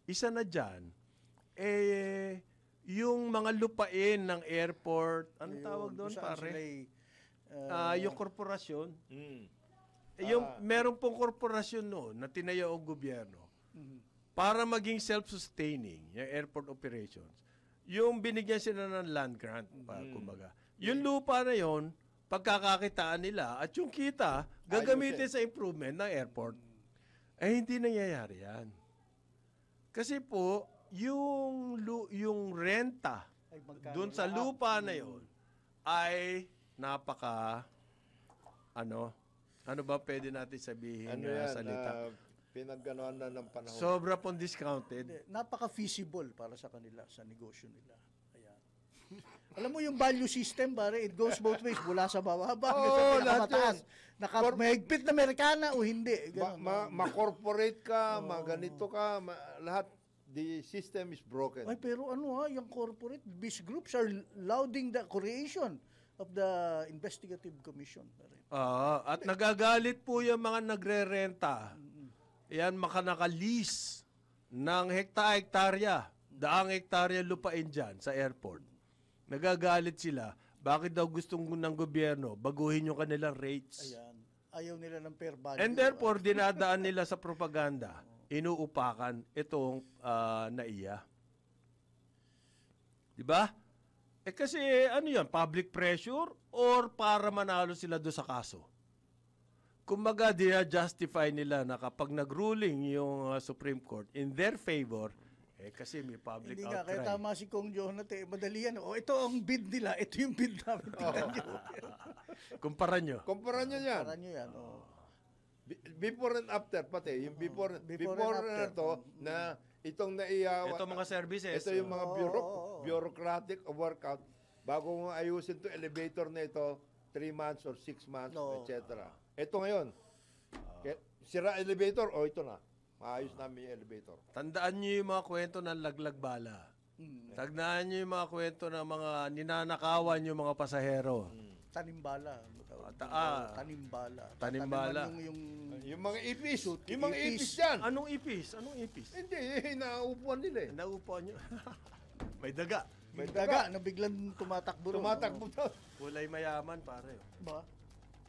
Isa na dyan, yung mga lupain ng airport, anong tawag doon pare? Yung korporasyon. Meron pong korporasyon noon na tinayo ang gobyerno para maging self-sustaining yung airport operations. Yung binigyan sila ng land grant, kumbaga. Yung lupa na yon, pagkakakitaan nila at yung kita, gagamitin sa improvement ng airport. Hindi nangyayari yan. Kasi po, yung renta doon sa lupa na yon ay ano ba pwede natin sabihin salita? Pinagganoan na ng panahon. Sobra pong discounted. Napaka-feasible para sa kanila, sa negosyo nila. Ayan. Alam mo yung value system, pare, it goes both ways. Mula sa baba hanggang sa pinakamataas. Mahigpit na Amerikana o hindi. Ma-corporate ka, maganito ka, lahat. The system is broken. Pero yung corporate, these groups are lauding the creation of the investigative commission. At nagagalit po yung mga nagre-renta. Yan, makanaka-lease ng hektarya, daang hektarya lupain dyan sa airport. Nagagalit sila. Bakit daw gustong ng gobyerno baguhin yung kanilang rates? Ayan. Ayaw nila ng fair value. And therefore, dinadaan nila sa propaganda. Inuupakan itong NAIA. Diba? Kasi ano yan, public pressure or para manalo sila doon sa kaso? Kumbaga, justify nila na kapag nag-ruling yung Supreme Court in their favor, kasi may public outcry. Kaya tama si Kong Jonathan, madali yan. Ito ang bid nila, ito yung bid namin. Kumpara nyo. Kumpara nyo yan. Before and after, pati. Yung before na to, na itong NAIA. Ito mga services. Ito yung mga bureaucratic workout. Bago mo ayusin to elevator na ito, 3 months or 6 months, etc. Ito ngayon. Sira elevator, ito na. Maayos namin yung elevator. Tandaan niyo yung mga kwento ng laglag bala. Tandaan niyo yung mga kwento ng mga ninanakawan yung mga pasahero. Tanimbala. Tanimbala. Tanimbala. Yung mga ipis. Yung mga ipis yan. Anong ipis? Anong ipis? Hindi, naupuan nila eh. Naupuan niyo. May daga. May daga na biglang tumatakbo. Tumatakbo daw. Kulay mayaman, pare. Ba?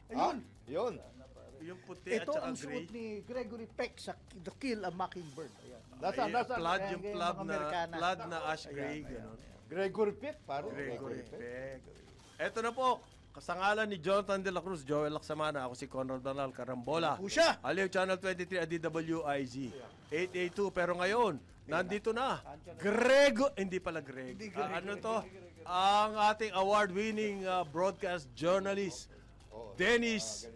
Ayun. Yun. Yung puti at Ito saka ang gray. suot ni Gregory Peck sa The Kill a Mockingbird. Ayan. Nasaan? Plaid, Ayan, yung yung plaid mga na, Amerikana. plaid na ash gray. Ayan, Ganon. Gregory Peck, pare. Gregory Peck. Ito na po. Kasangalan ni Jonathan De La Cruz, Joel Laksamana, ako si Conrad Bernal, Karambola. Pusha! Aliw Channel 23 at DWIZ. 882. Pero ngayon, nandito na. Hindi pala Greg. Ano to? Ang ating award-winning broadcast journalist, Dennis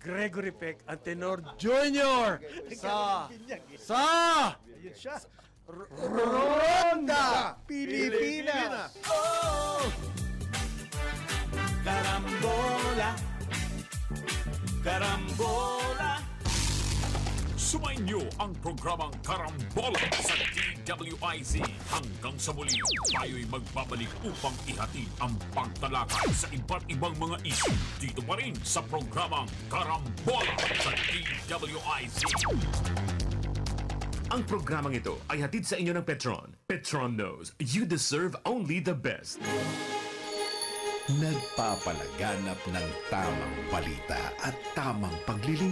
Gregory Peck, ang tenor junior sa Ayun siya. Ronda Pilipinas. Karambola, Karambola. Sumainyo ang programang Karambola sa DWIZ. Hanggang sa muli, tayo'y magbabalik upang ihatid ang pagtalakay sa iba't ibang mga isyu dito pa rin sa programang Karambola sa DWIZ. Ang programang ito ay hatid sa inyo ng Petron. Petron knows you deserve only the best. Nagpapalaganap ng tamang balita at tamang paglilingkod